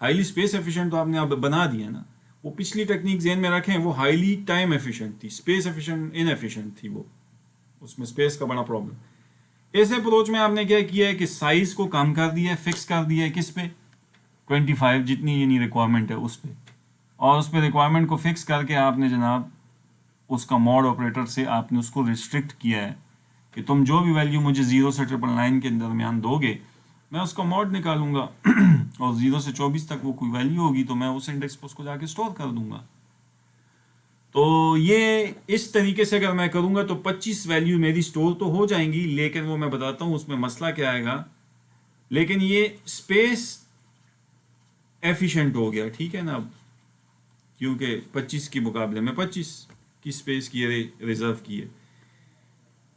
[SPEAKER 1] Highly space efficient तो आपने अब बना दिया ना, वो पिछली टेक्निक ज़हन में रखें, वो हाईली टाइम एफिशिएंट थी, स्पेस एफिशिएंट इनएफिशिएंट थी, वो उसमें स्पेस का बड़ा प्रॉब्लम। इस अप्रोच में आपने क्या किया है कि साइज को कम कर दिया है, फिक्स कर दिया है किस पे 25 जितनी यानी रिक्वायरमेंट है उस पे, और उस पे रिक्वायरमेंट को फिक्स करके आपने जनाब उसका मॉड ऑपरेटर से आपने उसको रिस्ट्रिक्ट किया है कि तुम जो भी वैल्यू मुझे 0 से 999 के दरमियान दोगे मैं उसका मॉड निकालूंगा और 0 से 24 तक वो कोई वैल्यू होगी तो मैं उस इंडेक्स पर उसको जाके स्टोर कर दूंगा। तो ये इस तरीके से अगर मैं करूंगा तो 25 वैल्यू मेरी स्टोर तो हो जाएंगी, लेकिन वो मैं बताता हूँ उसमें मसला क्या आएगा। लेकिन ये स्पेस एफिशिएंट हो गया, ठीक है ना, अब क्योंकि 25 के मुकाबले में 25 की स्पेस की रिजर्व की है।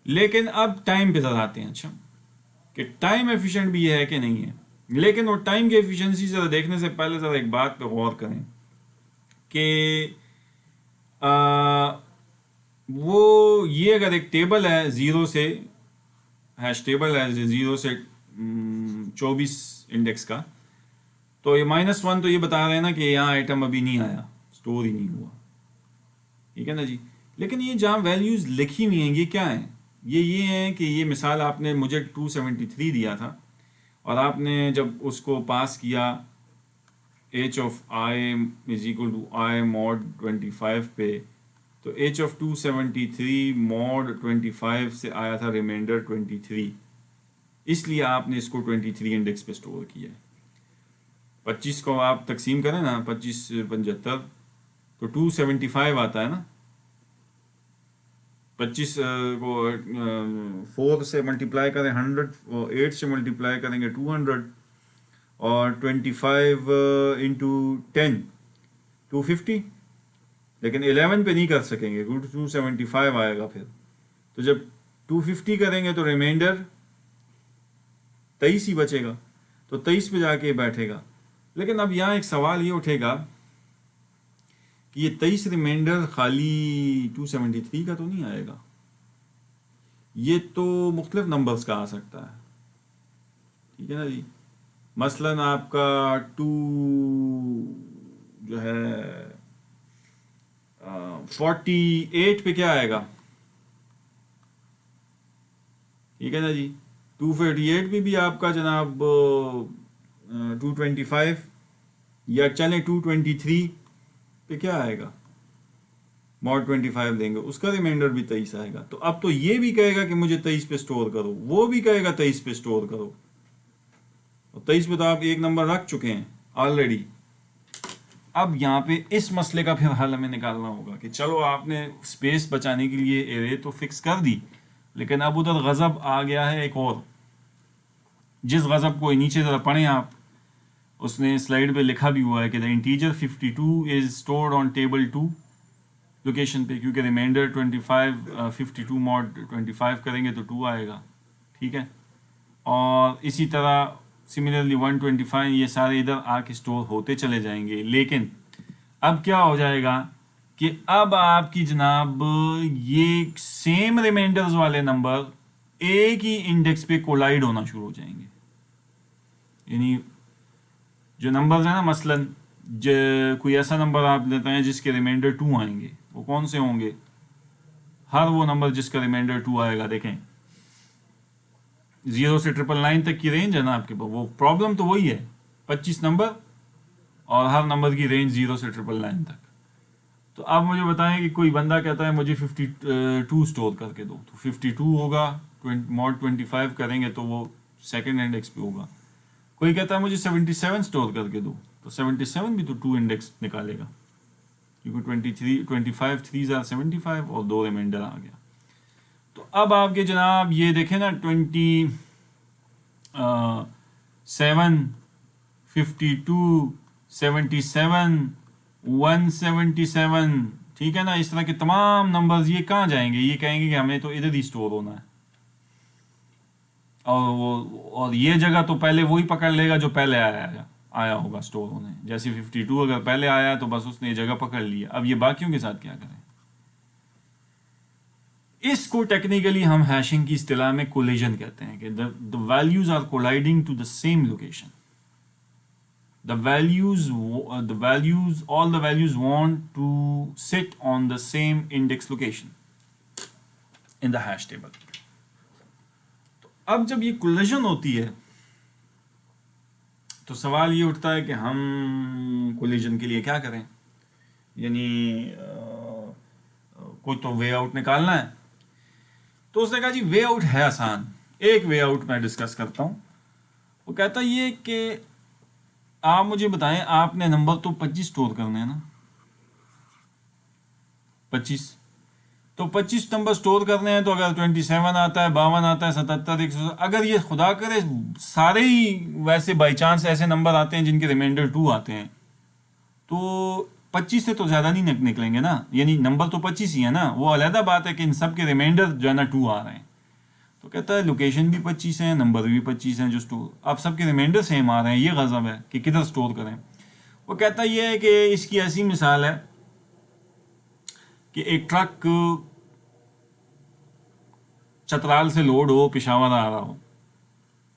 [SPEAKER 1] लेकिन अब टाइम पे जरा आते हैं, अच्छा कि टाइम एफिशिएंट भी है कि नहीं है। लेकिन वो टाइम की एफिशिएंसी जरा देखने से पहले जरा एक बात पे गौर करें कि वो ये अगर एक टेबल है जीरो से हैश टेबल है 0 से 24 इंडेक्स का, तो ये -1 तो ये बता रहे हैं ना कि यहाँ आइटम अभी नहीं आया, स्टोर ही नहीं हुआ, ठीक है ना जी। लेकिन ये जहाँ वैल्यूज लिखी हुई हैं ये क्या है, ये है कि ये मिसाल आपने मुझे 273 दिया था और आपने जब उसको पास किया h of i is equal to i mod 25 पे, तो h ऑफ 273 मॉड 25 से आया था रिमाइंडर 23, इसलिए आपने इसको 23 इंडेक्स पे स्टोर किया है। 25 को आप तकसीम करें ना, 25 75 तो 275 आता है ना। 25 को 4 से मल्टीप्लाई करें 100, 8 से मल्टीप्लाई करेंगे 200 और 25 इंटू 10 250, लेकिन 11 पे नहीं कर सकेंगे क्योंकि 275 आएगा फिर। तो जब 250 करेंगे तो रिमाइंडर 23 ही बचेगा, तो 23 पे जाके बैठेगा। लेकिन अब यहाँ एक सवाल ये उठेगा कि ये 23 रिमाइंडर खाली 273 का तो नहीं आएगा, ये तो मुख्तलिफ नंबर्स का आ सकता है, ठीक है ना जी। मसलन आपका 2 जो है 48 पे क्या आएगा, ठीक है ना जी। 248 पे भी आपका जनाब 225 या चलें 223 पे क्या आएगा, मॉड 25 देंगे, उसका रिमाइंडर भी 23 आएगा। तो अब तो ये भी कहेगा कि मुझे 23 पे स्टोर करो, वो भी कहेगा 23 पे स्टोर करो, और 23 पे तो आप एक नंबर रख चुके हैं ऑलरेडी। अब यहाँ पे इस मसले का फिर हल हमें निकालना होगा कि चलो आपने स्पेस बचाने के लिए एरे तो फिक्स कर दी, लेकिन अब उधर गजब आ गया है एक और, जिस गजब को नीचे ज़रा पढ़ें आप, उसने स्लाइड पे लिखा भी हुआ है कि the integer 52 is stored on table 2 location पे, क्योंकि रिमाइंडर 25 52 मॉड 25 करेंगे तो 2 आएगा, ठीक है। और इसी तरह सिमिलरली 125 ये सारे इधर आके स्टोर होते चले जाएंगे। लेकिन अब क्या हो जाएगा कि अब आपकी जनाब ये सेम रिमाइंडर्स वाले नंबर एक ही इंडेक्स पे कोलाइड होना शुरू हो जाएंगे। यानी जो नंबर्स हैं ना, मसलन कोई ऐसा नंबर आप लेते हैं जिसके रिमाइंडर 2 आएंगे, वो कौन से होंगे, हर वो नंबर जिसका रिमाइंडर 2 आएगा, देखें 0 से 999 तक की रेंज है ना आपके पास, वो प्रॉब्लम तो वही है 25 नंबर और हर नंबर की रेंज 0 से 999 तक। तो आप मुझे बताएं कि कोई बंदा कहता है मुझे 52 स्टोर करके दो, तो 52 होगा, मॉड 25 करेंगे तो वो सेकंड इंडेक्स पे होगा। कोई कहता है मुझे 77 स्टोर करके दो, तो 77 भी तो 2 इंडेक्स निकालेगा, क्योंकि 25 3 आर 75 और 2 रिमाइंडर आ गया। तो अब आपके जनाब ये देखें ना 27 52 77 177, ठीक है ना, इस तरह के तमाम नंबर्स ये कहाँ जाएंगे, ये कहेंगे कि हमें तो इधर ही स्टोर होना है, और ये जगह तो पहले वही पकड़ लेगा जो पहले आया होगा स्टोर होने। जैसे 52 अगर पहले आया तो बस उसने ये जगह पकड़ लिया। अब ये बाकियों के साथ क्या करें, इसको टेक्निकली हम हैशिंग की इस्तिलाह में कोलिजन कहते हैं कि the values are colliding to the same location. all the values want to sit on the same index location in the hash table. तो अब जब ये कोलिजन होती है तो सवाल ये उठता है कि हम कोलिजन के लिए क्या करें। यानी कोई तो वे आउट निकालना है। तो उसने कहा जी वे आउट है आसान, एक वे आउट मैं डिस्कस करता हूँ। वो कहता ये कि आप मुझे बताएं, आपने नंबर तो 25 स्टोर करने हैं ना, 25, तो 25 नंबर स्टोर करने हैं, तो अगर 27 आता है, 52 आता है, 77, 100, अगर ये खुदा करे सारे ही वैसे बाई चांस ऐसे नंबर आते हैं जिनके रिमाइंडर 2 आते हैं, तो 25 से तो ज़्यादा नहीं निकलेंगे ना, यानी नंबर तो 25 ही है ना। वो अलहदा बात है कि इन सब के रिमाइंडर जो है ना 2 आ रहे हैं। तो कहता है लोकेशन भी 25 है, नंबर भी 25 हैं जो स्टोर, अब सबके रिमाइंडर सेम आ रहे हैं, ये गज़ब है कि किधर स्टोर करें। वो कहता ये है कि इसकी ऐसी मिसाल है कि एक ट्रक चतराल से लोड हो, पेशावर आ रहा हो,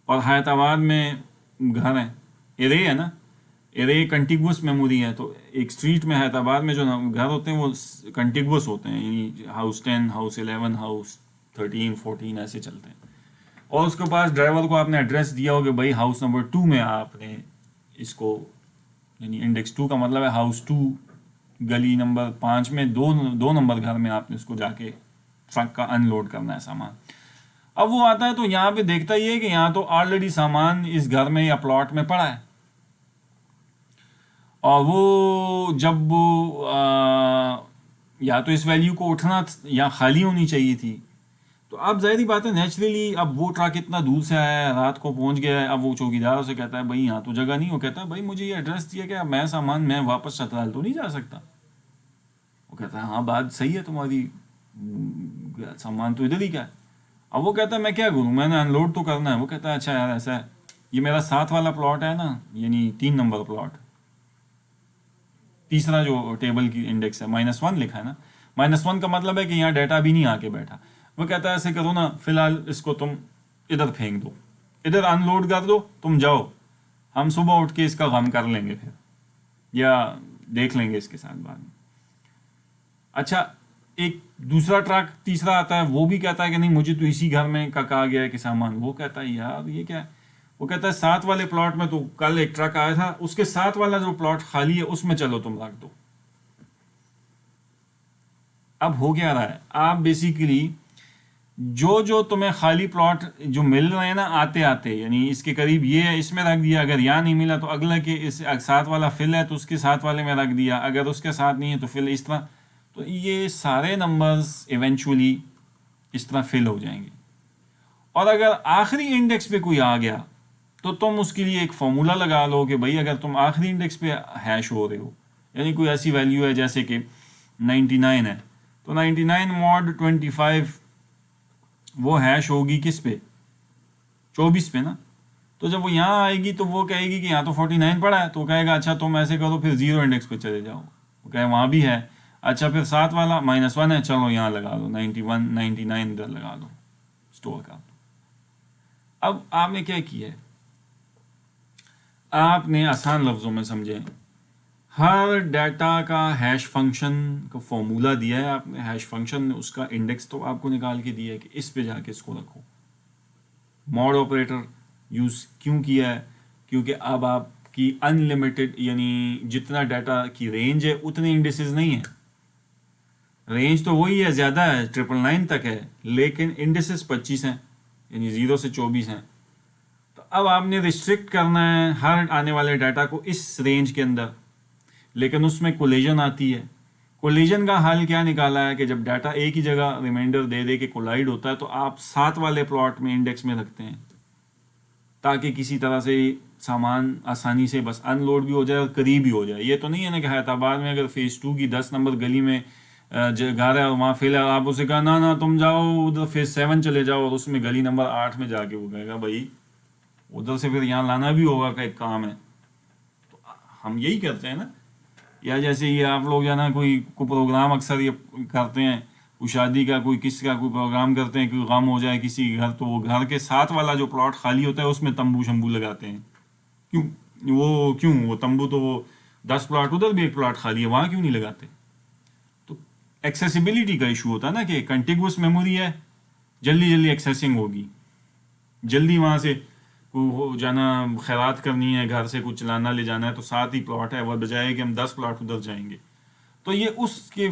[SPEAKER 1] और हैदराबाद में घर है, एरे है ना, एरे कंटिगुअस मेमोरी है। तो एक स्ट्रीट में हैदराबाद में जो घर होते हैं वो कंटिगुअस होते हैं, यानी हाउस 10, हाउस 11, हाउस 13, 14 ऐसे चलते हैं। और उसके पास ड्राइवर को आपने एड्रेस दिया हो कि भाई हाउस नंबर 2 में आपने इसको, यानी इंडेक्स 2 का मतलब है हाउस 2, गली नंबर 5 में दो नंबर घर में आपने उसको जाके ट्रक का अनलोड करना है सामान। अब वो आता है तो यहाँ पे देखता ही है कि यहाँ तो ऑलरेडी सामान इस घर में या प्लॉट में पड़ा है, और वो जब या तो इस वैल्यू को उठना या खाली होनी चाहिए थी। तो अब जाहिर बात है नेचुरली, अब वो ट्रक इतना दूर से आया है, रात को पहुंच गया है, अब वो चौकीदार से कहता है भाई यहाँ तो जगह नहीं। वो कहता है भाई मुझे ये एड्रेस दिया क्या, मैं सामान मैं वापस चतराल तो नहीं जा सकता। वो कहता है हाँ बात सही है तुम्हारी, सामान तो इधर ही क्या है। अब वो कहता है मैं क्या करूँ, मैंने अनलोड तो करना है। वो कहता है अच्छा यार ऐसा है, ये मेरा 7 वाला प्लॉट है ना, यानी 3 नंबर प्लॉट, तीसरा जो टेबल की इंडेक्स है, -1 लिखा है ना, -1 का मतलब है कि यहाँ डाटा भी नहीं आके बैठा। वो कहता है ऐसे करो ना, फिलहाल इसको तुम इधर फेंक दो, इधर अनलोड कर दो, तुम जाओ, हम सुबह उठ के इसका गम कर लेंगे फिर, या देख लेंगे इसके साथ बाद में। अच्छा, एक दूसरा ट्रक तीसरा आता है, वो भी कहता है कि नहीं मुझे तो इसी घर में का कहा गया है कि सामान। वो कहता है यार ये क्या है। वो कहता है 7 वाले प्लॉट में तो कल एक ट्रक आया था, उसके 7 वाला जो प्लॉट खाली है उसमें चलो तुम रख दो। अब हो क्या रहा है, आप बेसिकली जो तुम्हें खाली प्लॉट जो मिल रहे हैं ना आते आते, यानी इसके करीब ये है इसमें रख दिया, अगर यहाँ नहीं मिला तो अगला के इस 7 वाला फिल है तो उसके 7 वाले में रख दिया, अगर उसके साथ नहीं है तो फिल, इस तरह। तो ये सारे नंबर्स इवेंचुअली इस तरह फिल हो जाएंगे। और अगर आखिरी इंडेक्स पे कोई आ गया तो तुम उसके लिए एक फॉर्मूला लगा लो कि भाई अगर तुम आखिरी इंडेक्स पे हैश हो रहे हो, यानी कोई ऐसी वैल्यू है जैसे कि 99 है, तो 99 mod 25 वो हैश होगी किस पे, 24 पे ना। तो जब वो यहाँ आएगी तो वो कहेगी कि यहाँ तो 49 पड़ा है, तो कहेगा अच्छा तुम ऐसे करो फिर 0 इंडेक्स पे चले जाओ, वो कहे वहाँ भी है, अच्छा फिर 7 वाला -1 है, चलो यहाँ लगा दो 91, 99 इधर लगा दो, स्टोर कर दो। अब आपने क्या किया है, आपने आसान लफ्ज़ों में समझे, हर डाटा का हैश फंक्शन का फॉर्मूला दिया है आपने, हैश फंक्शन ने उसका इंडेक्स तो आपको निकाल के दिया है कि इस पे जाके इसको रखो। मॉड ऑपरेटर यूज़ क्यों किया है, क्योंकि अब आपकी अनलिमिटेड, यानी जितना डाटा की रेंज है उतने इंडेसेस नहीं है, रेंज तो वही है, ज़्यादा है, 999 तक है, लेकिन इंडेसेस 25 हैं, यानी 0 से 24 हैं। तो अब आपने रिस्ट्रिक्ट करना है हर आने वाले डाटा को इस रेंज के अंदर, लेकिन उसमें कोलिजन आती है। कोलिजन का हल क्या निकाला है कि जब डाटा एक ही जगह रिमाइंडर दे दे के कोलाइड होता है तो आप 7 वाले प्लॉट में इंडेक्स में रखते हैं, ताकि किसी तरह से सामान आसानी से बस अनलोड भी हो जाए और करीब भी हो जाए। ये तो नहीं है ना कि हैदराबाद में अगर फेज़ 2 की 10 नंबर गली में घर है और वहाँ फेल है, आप उसे कहा ना ना तुम जाओ उधर फेज़ 7 चले जाओ, और उसमें गली नंबर 8 में जाके वो कहेगा भाई उधर से फिर यहाँ लाना भी होगा का एक काम है। तो हम यही करते हैं ना, या जैसे ये आप लोग या ना कोई प्रोग्राम अक्सर ये करते हैं, कोई शादी का कोई किसी का कोई प्रोग्राम करते हैं, कोई गम हो जाए किसी के घर, तो वो घर के 7 वाला जो प्लॉट खाली होता है उसमें तंबू शंबू लगाते हैं। क्यों वो तंबू, तो वो 10 प्लॉट उधर भी एक प्लॉट खाली है वहाँ क्यों नहीं लगाते। तो एक्सेसिबिलिटी का इशू होता है ना कि कंटिगुअस मेमोरी है, जल्दी जल्दी एक्सेसिंग होगी, जल्दी वहाँ से को जाना, खैरात करनी है, घर से कुछ लाना ले जाना है, तो 7 ही प्लॉट है, वह बजाय कि हम 10 प्लॉट उधर जाएंगे। तो ये उसके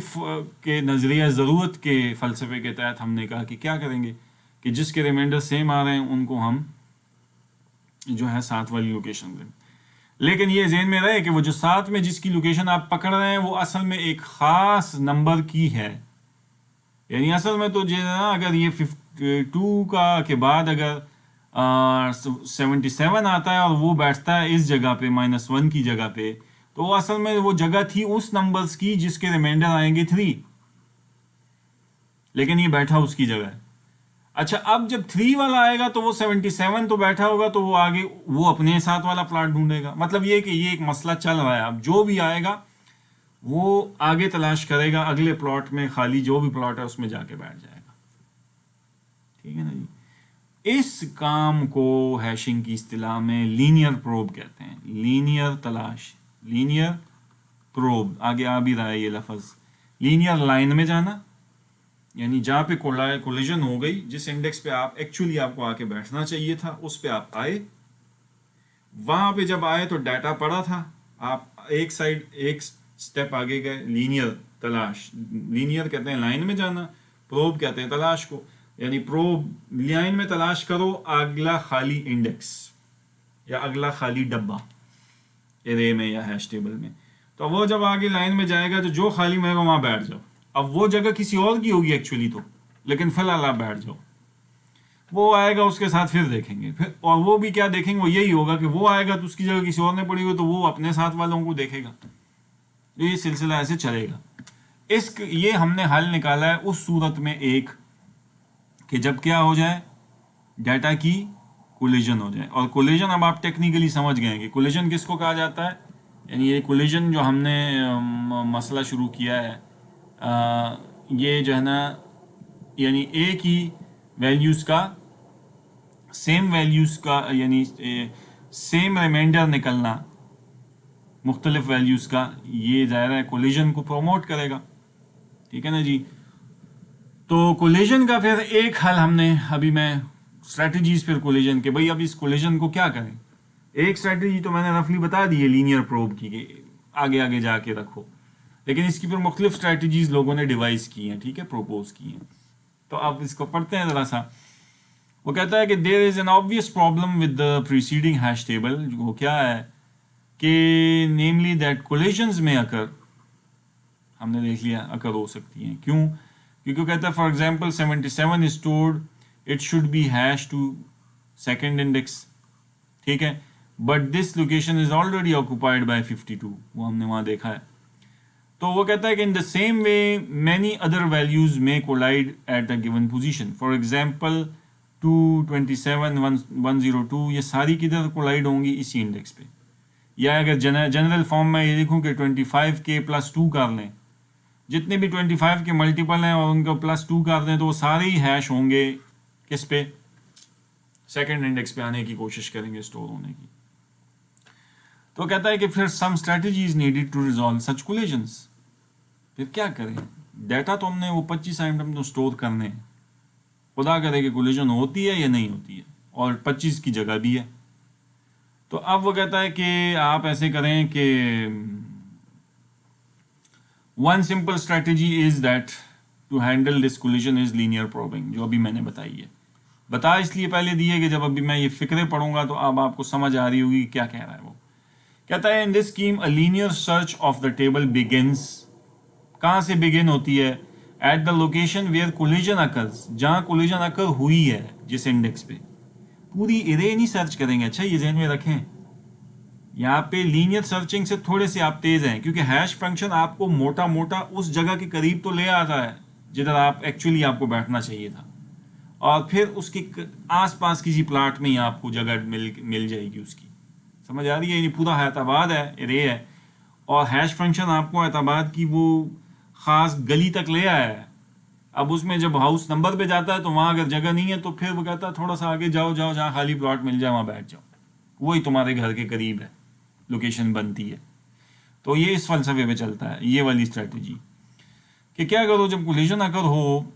[SPEAKER 1] के नज़रिया ज़रूरत के फ़लसफ़े के तहत हमने कहा कि क्या करेंगे कि जिसके रिमाइंडर सेम आ रहे हैं उनको हम जो है साथ वाली लोकेशन दें। लेकिन ये ज़हन में रहे कि वो जो साथ में जिसकी लोकेशन आप पकड़ रहे हैं वो असल में एक ख़ास नंबर की है। यानी असल में तो जो है ना, अगर ये 52 का के बाद अगर 77 आता है और वो बैठता है इस जगह पे -1 की जगह पे, तो वो असल में वो जगह थी उस नंबर्स की जिसके रिमाइंडर आएंगे 3, लेकिन ये बैठा उसकी जगह है। अच्छा, अब जब 3 वाला आएगा तो वो 77 तो बैठा होगा, तो वो आगे वो अपने साथ वाला प्लॉट ढूंढेगा। मतलब ये कि ये एक मसला चल रहा है। अब जो भी आएगा वो आगे तलाश करेगा, अगले प्लॉट में खाली जो भी प्लॉट है उसमें जाके बैठ जाएगा। ठीक है ना जी। इस काम को हैशिंग की इस्तिलाह में लीनियर प्रोब कहते हैं। लीनियर तलाश, लीनियर प्रोब, आगे आ भी रहा है ये लफ्ज़। लीनियर लाइन में जाना, यानी जहाँ पे कोलिजन हो गई, जिस इंडेक्स पे आप एक्चुअली आपको आके बैठना चाहिए था उस पे आप आए, वहाँ पे जब आए तो डाटा पड़ा था, आप एक साइड एक स्टेप आगे गए। लीनियर तलाश, लीनियर कहते हैं लाइन में जाना, प्रोब कहते हैं तलाश को। यानी प्रोब लाइन में तलाश करो अगला खाली इंडेक्स या अगला खाली डब्बा एरे में या हैश टेबल में। तो वो जब आगे लाइन में जाएगा तो जो खाली में वहाँ बैठ जाओ। अब वो जगह किसी और की होगी एक्चुअली तो, लेकिन फिलहाल आप बैठ जाओ। वो आएगा उसके साथ फिर देखेंगे, फिर और वो भी क्या देखेंगे, वो यही होगा कि वो आएगा तो उसकी जगह किसी और ने पड़ी हुई तो वो अपने साथ वालों को देखेगा। तो ये सिलसिला ऐसे चलेगा। ये हमने हल निकाला है उस सूरत में एक कि जब क्या हो जाए, डाटा की कोलिजन हो जाए। और कोलिजन अब आप टेक्निकली समझ गए कि कोलिजन किसको कहा जाता है। यानी ये कोलिजन जो हमने मसला शुरू किया है, ये जो है ना, यानी एक ही वैल्यूज़ का सेम वैल्यूज़ का यानी सेम रिमाइंडर निकलना मुख्तलिफ वैल्यूज़ का, ये ज़ाहिर है कोलिजन को प्रमोट करेगा। ठीक है ना जी। तो कोलिजन का फिर एक हल हमने, अभी मैं स्ट्रेटजीज फिर कोलिजन के, भाई अब इस कोलिजन को क्या करें। एक स्ट्रेटजी तो मैंने रफली बता दी है लीनियर प्रोब की, कि आगे आगे जाके रखो, लेकिन इसकी फिर मुख्तलिफ स्ट्रेटजीज लोगों ने डिवाइस की हैं, ठीक है, प्रोपोज की हैं। तो आप इसको पढ़ते हैं ज़रा सा। वो कहता है कि there is an obvious problem with the preceding hash table. वो क्या है कि नेमली दैट कोलिजन्स में अकर, हमने देख लिया अकर हो सकती हैं। क्यों? क्योंकि कहता है for example 77 is stored, it should be hash to second index, ठीक है, but this location is already occupied by 52। वो हमने वहाँ देखा है। तो वो कहता है कि in the same way many other values may collide at a given position. For example 227 102 ये सारी किधर कोलाइड होंगी, इसी इंडेक्स पे। या अगर जनरल फॉर्म में ये लिखूँ कि 25 के +2 कर लें, जितने भी 25 के मल्टीपल हैं और उनका +2 कर दें, तो वो सारे ही हैश होंगे किस पे, सेकंड इंडेक्स पे आने की कोशिश करेंगे, स्टोर होने की। तो कहता है कि फिर some strategies needed to resolve such collisions. फिर क्या करें, डाटा तो हमने वो 25 आइटम तो स्टोर करने हैं, खुदा करे कि कोलिजन होती है या नहीं होती है, और 25 की जगह भी है। तो अब वो कहता है कि आप ऐसे करें कि one simple strategy is that to handle this collision is linear probing, जो अभी मैंने बताई है। बता इसलिए पहले दिए कि जब अभी मैं ये फिक्रे पढ़ूंगा तो अब आपको समझ आ रही होगी क्या कह रहा है वो। कहता है in this scheme a linear search of the table begins. कहाँ से बिगिन होती है? At the location where collision occurs, जहाँ कोलिजन अकर हुई है जिस इंडेक्स पे। पूरी इरे नहीं सर्च करेंगे, अच्छा ये ध्यान में रखें। यहाँ पे लीनियर सर्चिंग से थोड़े से आप तेज हैं, क्योंकि हैश फंक्शन आपको मोटा मोटा उस जगह के करीब तो ले आता है जिधर आप एक्चुअली आपको बैठना चाहिए था, और फिर उसके आसपास किसी प्लाट में ही आपको जगह मिल जाएगी उसकी। समझ आ रही है? ये पूरा हैदराबाद है, इरे है, और हैश फंक्शन आपको हैदराबाद की वो ख़ास गली तक ले आया है। अब उसमें जब हाउस नंबर पे जाता है तो वहाँ अगर जगह नहीं है तो फिर वो कहता है थोड़ा सा आगे जाओ जाओ, जहाँ खाली प्लॉट मिल जाए वहाँ बैठ जाओ, वही तुम्हारे घर के करीब है, लोकेशन बनती है। तो ये इस फलसफे में चलता है ये वाली स्ट्रेटजी कि क्या करो जब कोलिजन अगर हो,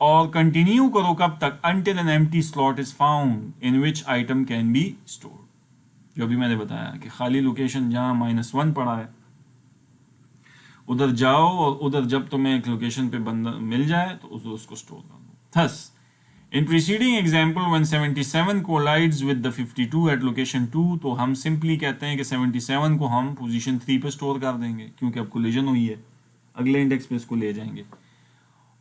[SPEAKER 1] और कंटिन्यू करो कब तक, until an empty slot is found in which item can be stored. जो भी मैंने बताया कि खाली लोकेशन जहाँ -1 पड़ा है उधर जाओ और उधर जब तुम्हें एक लोकेशन पे बंदा मिल जाए तो उसको स्टोर कर दो। Thus in preceding example when 77 collides with the 52 at location 2, तो हम सिंपली कहते हैं कि 77 को हम पोजीशन 3 पे स्टोर कर देंगे क्योंकि अब कोलिजन हुई है, अगले इंडेक्स पे इसको ले जाएंगे।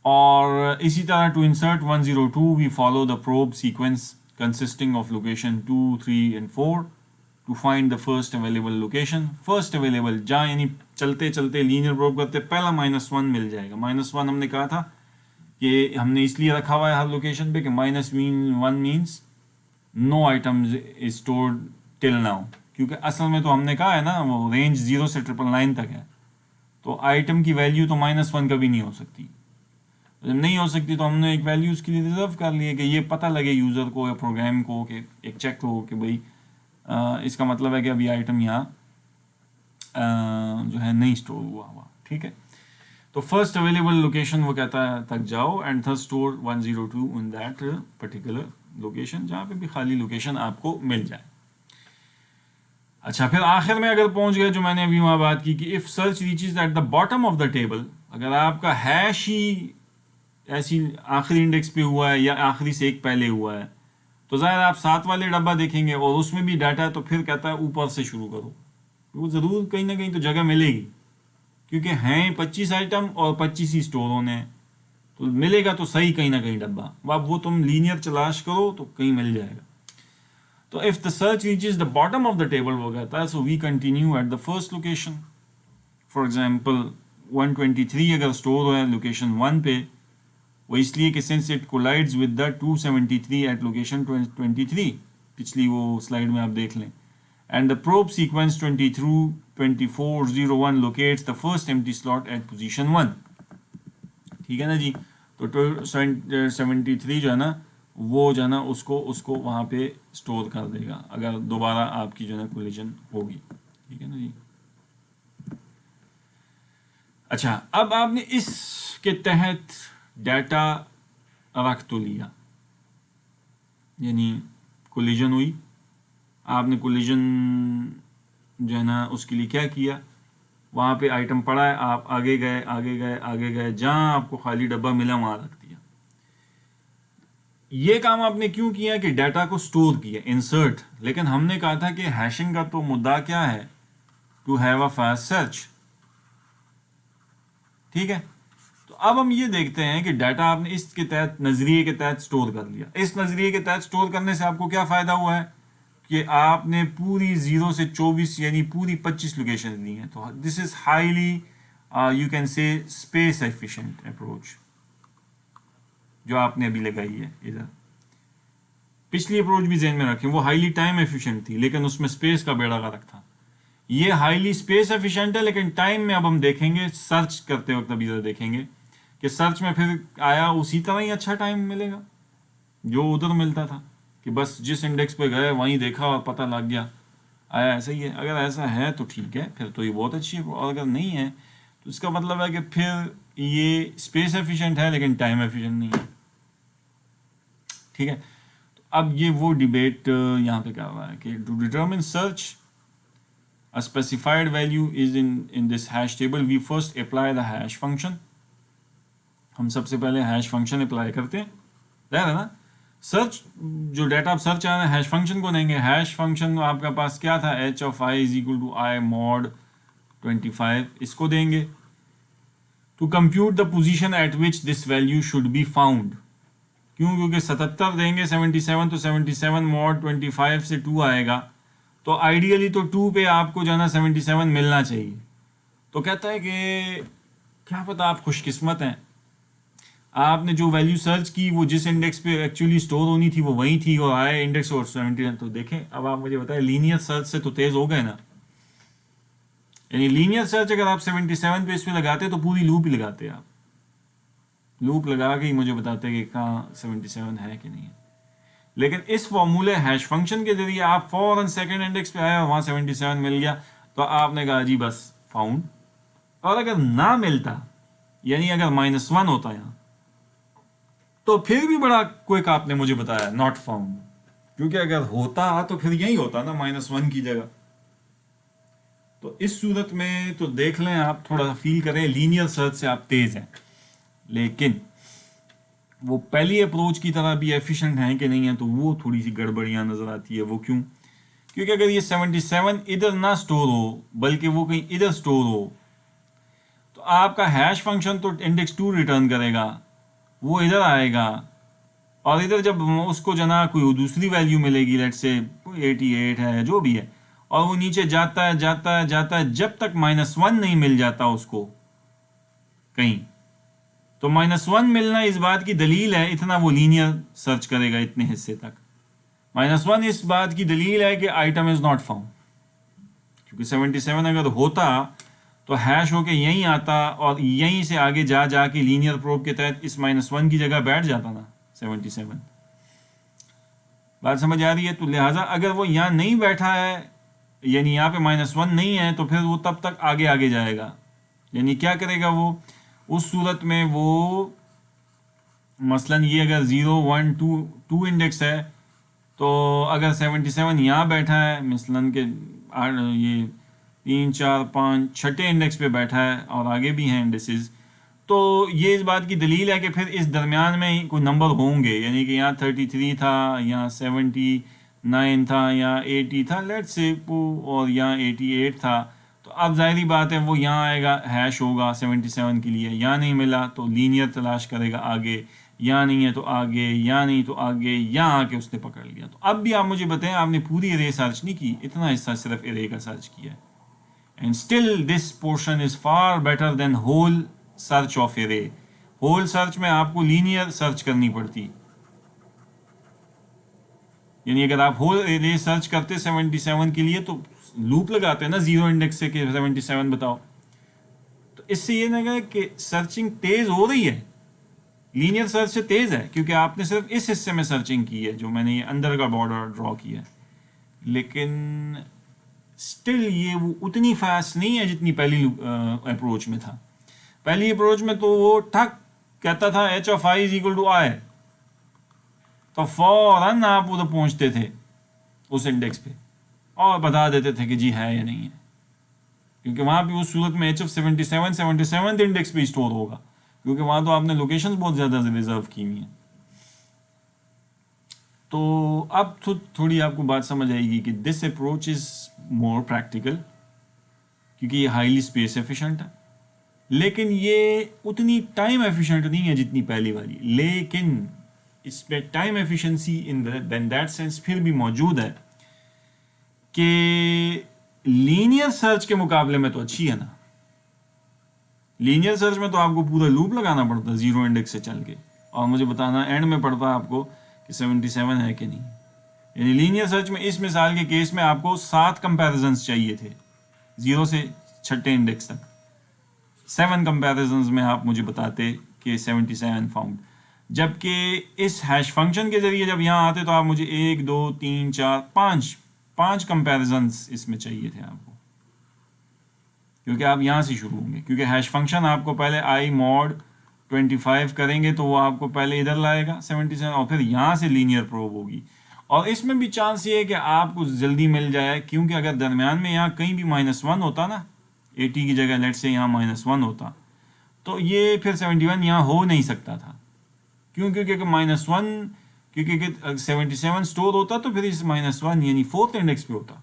[SPEAKER 1] और इसी तरह to insert 102 we follow the probe sequence consisting of location 2, 3 and 4 to find the first available location. First available जहाँ यानी चलते चलते लीनियर प्रोब करते पहला -1 मिल जाएगा। -1 हमने कहा था कि हमने इसलिए रखा हुआ है हर लोकेशन पे कि -1 means no items is stored till now, क्योंकि असल में तो हमने कहा है ना वो रेंज 0 से 999 तक है, तो आइटम की वैल्यू तो -1 कभी नहीं हो सकती। जब नहीं हो सकती तो हमने एक वैल्यू उसके लिए रिजर्व कर ली है कि ये पता लगे यूज़र को या प्रोग्राम को कि एक चेक हो कि भाई इसका मतलब है कि अभी आइटम यहाँ जो है नहीं स्टोर हुआ। ठीक है, तो फर्स्ट अवेलेबल लोकेशन वो कहता है तक जाओ and third store 102 in that particular location, जहाँ पे भी खाली लोकेशन आपको मिल जाए। अच्छा, फिर आखिर में अगर पहुंच गए जो मैंने अभी वहाँ बात की कि if search reaches at the bottom of the table, अगर आपका हैश ही ऐसी आखिरी इंडेक्स पे हुआ है या आखिरी से एक पहले हुआ है, तो ज़ाहिर आप 7 वाले डब्बा देखेंगे और उसमें भी डाटा है, तो फिर कहता है ऊपर से शुरू करो। वो ज़रूर कहीं ना कहीं तो जगह मिलेगी, क्योंकि हैं 25 आइटम और 25 ही स्टोर होने हैं, तो मिलेगा तो सही कहीं ना कहीं डब्बा। अब वो तुम लीनियर तलाश करो तो कहीं मिल जाएगा। तो if the search reaches the bottom of the table वो कहता है so we continue at the first location. For example 123 अगर स्टोर हो है लोकेशन 1 पे, वो इसलिए कि since it collides with the 273 at location 23, पिछली वो स्लाइड में आप देख लें, and the probe sequence 2401 locates the first empty slot at position 1। ठीक है ना जी, तो 73 जो है ना वो जो है ना उसको वहाँ पे स्टोर कर देगा अगर दोबारा आपकी जो है ना कोलिजन होगी। ठीक है ना जी। अच्छा, अब आपने इसके तहत डाटा रख तो लिया, यानी कोलिजन हुई, आपने कोलिजन जो है ना उसके लिए क्या किया, वहाँ पे आइटम पड़ा है, आप आगे गए आगे गए आगे गए, जहाँ आपको खाली डब्बा मिला वहाँ रख दिया। ये काम आपने क्यों किया कि डाटा को स्टोर किया, इंसर्ट। लेकिन हमने कहा था कि हैशिंग का तो मुद्दा क्या है, to have a fast search. ठीक है, तो अब हम ये देखते हैं कि डाटा आपने इसके तहत नजरिए के तहत स्टोर कर लिया। इस नजरिए के तहत स्टोर करने से आपको क्या फायदा हुआ है कि आपने पूरी 0 से 24 यानी पूरी 25 लोकेशन ली हैं। तो this is highly you can say space efficient approach जो आपने अभी लगाई है इधर। पिछली अप्रोच भी ज़हन में रखें, वो हाईली टाइम एफिशिएंट थी लेकिन उसमें स्पेस का बेड़ा गर्क था। ये हाईली स्पेस एफिशिएंट है लेकिन टाइम में अब हम देखेंगे, सर्च करते वक्त अभी इधर देखेंगे कि सर्च में फिर आया उसी तरह ही अच्छा टाइम मिलेगा जो उधर मिलता था कि बस जिस इंडेक्स पे गए वहीं देखा और पता लग गया, आया ऐसा ही है। अगर ऐसा है तो ठीक है, फिर तो ये बहुत अच्छी है, और अगर नहीं है तो इसका मतलब है कि फिर ये स्पेस एफिशिएंट है लेकिन टाइम एफिशिएंट नहीं है। ठीक है, तो अब ये वो डिबेट यहाँ पे कर रहा है कि to determine search a specified value is in this hash table, we first apply the hash function। हम सबसे पहले हैश फंक्शन अप्लाई करते हैं, है ना। सर्च जो डाटा आप सर्च आ रहे हैं हैश फंक्शन को देंगे। हैश फंक्शन आपका पास क्या था, h of I is equal to I mod 25, इसको देंगे। to compute the position at which this value should be found, क्यों, क्योंकि 77 देंगे 77 तो 77 mod 25 से 2 आएगा, तो आइडियली तो 2 पे आपको जो है ना 77 मिलना चाहिए। तो कहता है कि क्या पता आप खुशकिस्मत हैं, आपने जो वैल्यू सर्च की वो जिस इंडेक्स पे एक्चुअली स्टोर होनी थी वो वही थी और आए इंडेक्स और 77। तो देखें, अब आप मुझे बताएं लीनियर सर्च से तो तेज हो गए ना, यानी लीनियर सर्च अगर आप 77 पे इस पे लगाते तो पूरी लूप ही लगाते, आप लूप लगा के ही मुझे बताते कि कहाँ 77 है कि नहीं है। लेकिन इस फॉर्मूले हैश फंक्शन के जरिए आप फौरन सेकंड इंडेक्स पे आए और वहां 77 मिल गया, तो आपने कहा जी बस फाउंड। और अगर ना मिलता, यानी अगर -1 होता यहाँ, तो फिर भी बड़ा क्विक आपने मुझे बताया नॉट फाउंड, क्योंकि अगर होता तो फिर यही होता ना -1 की जगह। तो इस सूरत में तो देख लें, आप थोड़ा सा फील करें लीनियर सर्च से आप तेज हैं, लेकिन वो पहली अप्रोच की तरह भी एफिशिएंट हैं कि नहीं है, तो वो थोड़ी सी गड़बड़ियां नजर आती है। वो क्यों? क्योंकि अगर ये 77 इधर ना स्टोर हो बल्कि वो कहीं इधर स्टोर हो, तो आपका हैश फंक्शन तो इंडेक्स 2 रिटर्न करेगा, वो इधर आएगा, और इधर जब उसको जना कोई दूसरी वैल्यू मिलेगी, लेट से 88 है जो भी है, और वो नीचे जाता है जाता है जाता है, जब तक -1 नहीं मिल जाता उसको कहीं, तो -1 मिलना इस बात की दलील है, इतना वो लीनियर सर्च करेगा इतने हिस्से तक। -1 इस बात की दलील है कि आइटम इज नॉट फाउंड, क्योंकि 77 अगर होता तो हैश होके यहीं आता और यहीं से आगे जा जाके लीनियर प्रोब के तहत इस -1 की जगह बैठ जाता ना 77। बात समझ आ रही है? तो लिहाजा अगर वो यहाँ नहीं बैठा है, यानी यहाँ पे -1 नहीं है, तो फिर वो तब तक आगे आगे जाएगा। यानी क्या करेगा वो उस सूरत में? वो मसलन ये अगर 0 1 2 2 इंडेक्स है, तो अगर 77 यहाँ बैठा है, मसलन के ये 3 4 5 छठे इंडेक्स पे बैठा है और आगे भी हैं इंडेक्सेस, तो ये इस बात की दलील है कि फिर इस दरमियान में कोई नंबर होंगे, यानी कि यहाँ 33 था, यहाँ 79 था, यहाँ 80 था, लेट्स से, और यहाँ 88 था। तो अब जाहिर बात है वो यहाँ आएगा, हैश होगा 77 के लिए, यहाँ नहीं मिला तो लीनियर तलाश करेगा आगे, यहाँ नहीं है तो आगे, यहाँ नहीं तो आगे, यहाँ आके उसने पकड़ लिया। तो अब भी आप मुझे बताएं, आपने पूरी एरे सर्च नहीं की, इतना हिस्सा सिर्फ एरे का सर्च किया है, and still this portion is far better than whole search of array. होल सर्च में आपको लीनियर सर्च करनी पड़ती, यानी अगर आप होल एरे सर्च करते 77 के लिए तो लूप लगाते हैं ना 0 इंडेक्स से कि 77 बताओ। तो इससे ये लगा कि सर्चिंग तेज हो रही है, लीनियर सर्च से तेज है, क्योंकि आपने सिर्फ इस हिस्से में सर्चिंग की है जो मैंने ये अंदर का बॉर्डर ड्रॉ किया है, लेकिन स्टिल ये वो उतनी फास्ट नहीं है जितनी पहली अप्रोच में था। पहली अप्रोच में तो वो ठक कहता था h of i is equal to i, तो फौरन आप उधर पहुंचते थे उस इंडेक्स पे और बता देते थे कि जी है या नहीं है, क्योंकि वहां पे उस सूरत में h of 77 इंडेक्स पे स्टोर होगा, क्योंकि वहां तो आपने लोकेशंस बहुत ज्यादा रिजर्व की हुई हैं। तो अब तो थोड़ी आपको बात समझ आएगी कि this approach is more practical, क्योंकि ये हाईली स्पेस एफिशिएंट है, लेकिन ये उतनी टाइम एफिशिएंट नहीं है जितनी पहली वाली, लेकिन इसमें time efficiency in that sense फिर भी मौजूद है कि लीनियर सर्च के मुकाबले में तो अच्छी है ना। लीनियर सर्च में तो आपको पूरा लूप लगाना पड़ता है 0 इंडेक्स से चल के, और मुझे बताना एंड में पड़ता है आपको कि 77 है कि नहीं। यानी लीनियर सर्च में इस मिसाल के केस में आपको 7 कंपैरिजंस चाहिए थे 0 से छठे इंडेक्स तक। 7 कंपैरिजंस में आप मुझे बताते कि 77 फाउंड, जबकि इस हैश फंक्शन के जरिए जब यहाँ आते तो आप मुझे 1 2 3 4 5 कंपैरिजंस इसमें चाहिए थे आपको, क्योंकि आप यहाँ से शुरू होंगे, क्योंकि हैश फंक्शन आपको पहले i mod 25 करेंगे तो वो आपको पहले इधर लाएगा 77, और फिर यहाँ से लीनियर प्रोब होगी। और इसमें भी चांस ये है कि आपको जल्दी मिल जाए, क्योंकि अगर दरमियान में यहाँ कहीं भी -1 होता ना, 80 की जगह लेट से यहाँ -1 होता, तो ये फिर 71 यहाँ हो नहीं सकता था। क्यों? क्योंकि -1, क्योंकि 77 स्टोर होता तो फिर इस -1 यानी 4th इंडेक्स पे होता।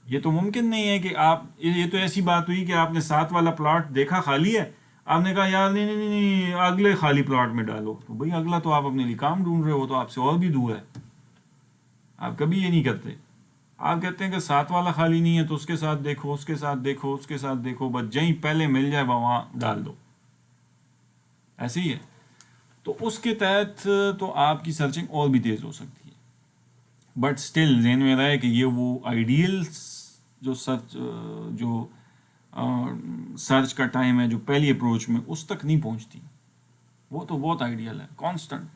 [SPEAKER 1] ये तो मुमकिन नहीं है कि आप, ये तो ऐसी बात हुई कि आपने 7 वाला प्लॉट देखा खाली है, आपने कहा यार नहीं नहीं नहीं अगले खाली प्लॉट में डालो, तो भाई अगला तो आप अपने लिए काम ढूंढ रहे हो, तो आपसे और भी दूर है। आप कभी ये नहीं करते, आप कहते हैं कि 7 वाला खाली नहीं है तो उसके साथ देखो, उसके साथ देखो, उसके साथ देखो, बस जहीं पहले मिल जाए वहां डाल दो, ऐसे ही है। तो उसके तहत तो आपकी सर्चिंग और भी तेज हो सकती है, बट स्टिल ज़हन में रहे कि ये वो आइडियल जो सर्च का टाइम है जो पहली अप्रोच में उस तक नहीं पहुंचती, वो तो बहुत आइडियल है। कांस्टेंट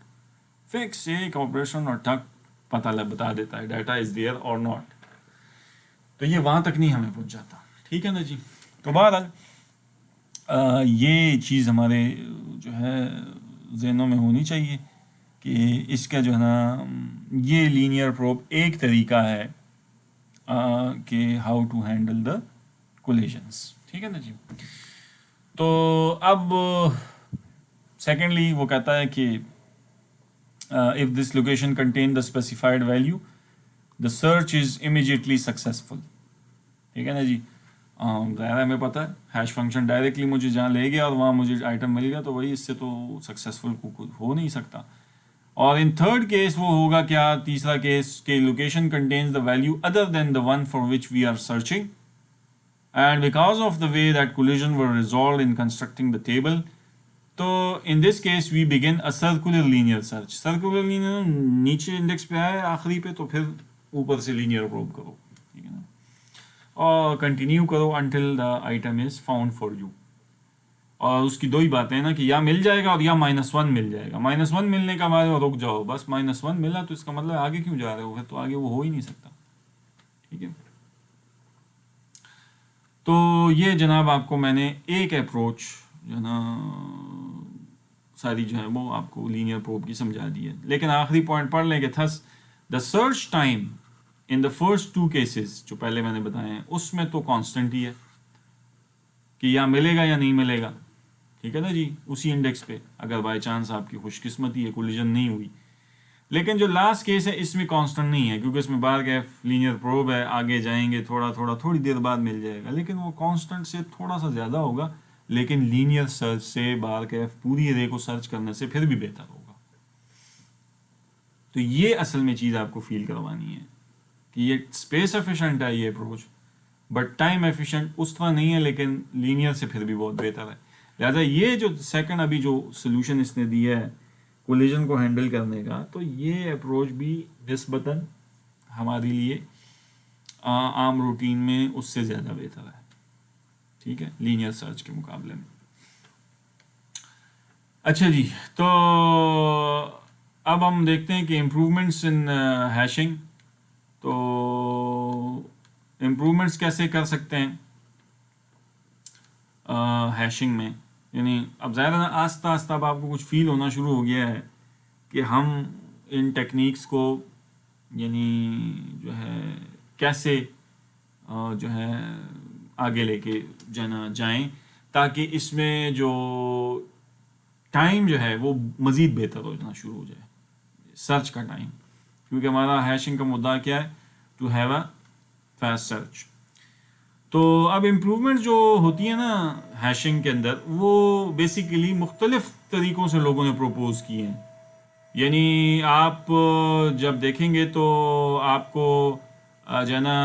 [SPEAKER 1] फिक्स एक ऑपरेशन और ठक पता बता देता है डाटा इज देयर और नॉट, तो ये वहां तक नहीं हमें पहुंचाता। ठीक है ना जी। तो बहरहाल ये चीज़ हमारे जो है जहनों में होनी चाहिए कि इसका जो है ना, ये लीनियर प्रोब एक तरीका है कि how to handle the collisions, ठीक है ना जी। तो अब सेकेंडली वो कहता है कि if this location contain the specified value the search is immediately successful, ठीक है ना जी। ज़ाहिर हमें पता है हैश फंक्शन डायरेक्टली मुझे जहाँ ले गया और वहाँ मुझे आइटम मिल गया, तो वही इससे तो सक्सेसफुल हो नहीं सकता। और इन थर्ड केस वो होगा क्या, तीसरा केस के location contains the value other than the one for which we are searching and because of the way that collision were resolve in constructing the table, तो in this case we begin a circular linear search. Circular linear नीचे index पे आए आखिरी पे, तो फिर ऊपर से लीनियर प्रोब करो, ठीक है ना, और कंटिन्यू करो until the item is found for you. और उसकी दो ही बातें हैं ना कि या मिल जाएगा और या -1 मिल जाएगा। -1 मिलने का बाद रुक जाओ, बस -1 मिला तो इसका मतलब आगे क्यों जा रहे हो, फिर तो आगे वो हो ही नहीं सकता, ठीक है। तो ये जनाब आपको मैंने एक अप्रोच जो ना सारी जो है वो आपको लीनियर प्रोब की समझा दी है। लेकिन आखिरी पॉइंट पढ़ लें कि thus the search time in the first 2 cases जो पहले मैंने बताए हैं उसमें तो कांस्टेंट ही है कि या मिलेगा या नहीं मिलेगा, ठीक है ना जी, उसी इंडेक्स पे, अगर बाय चांस आपकी खुशकिस्मती है कोलिजन नहीं हुई। लेकिन जो लास्ट केस है इसमें कांस्टेंट नहीं है, क्योंकि इसमें बार गैप लीनियर प्रोब है, आगे जाएंगे थोड़ी देर बाद मिल जाएगा, लेकिन वो कांस्टेंट से थोड़ा सा ज़्यादा होगा, लेकिन लीनियर सर्च से बार गैप पूरी एरे को सर्च करने से फिर भी बेहतर होगा। तो ये असल में चीज़ आपको फील करवानी है कि ये स्पेस एफिशिएंट है ये अप्रोच, बट टाइम एफिशिएंट उस तरह नहीं है, लेकिन लीनियर से फिर भी बहुत बेहतर है। लिहाजा ये जो सेकंड अभी जो सोल्यूशन इसने दिया है कोलिजन को हैंडल करने का, तो ये अप्रोच भी निस्बतन हमारे लिए आम रूटीन में उससे ज़्यादा बेहतर है, ठीक है, लीनियर सर्च के मुकाबले में। अच्छा जी, तो अब हम देखते हैं कि इम्प्रूवमेंट्स इन हैशिंग, तो इम्प्रूवमेंट्स कैसे कर सकते हैं हैशिंग में। यानी अब ज़्यादा आस्ता आस्ता अब आपको कुछ फील होना शुरू हो गया है कि हम इन टेक्निक्स को यानी जो है कैसे जो है आगे लेके जाना जाएं, ताकि इसमें जो टाइम जो है वो मज़ीद बेहतर हो जाना शुरू हो जाए, सर्च का टाइम, क्योंकि हमारा हैशिंग का मुद्दा क्या है, to have a fast search. तो अब इम्प्रूवमेंट जो होती है ना हैशिंग के अंदर, वो बेसिकली मुख्तलिफ तरीक़ों से लोगों ने प्रपोज किए हैं। यानी आप जब देखेंगे तो आपको जो है ना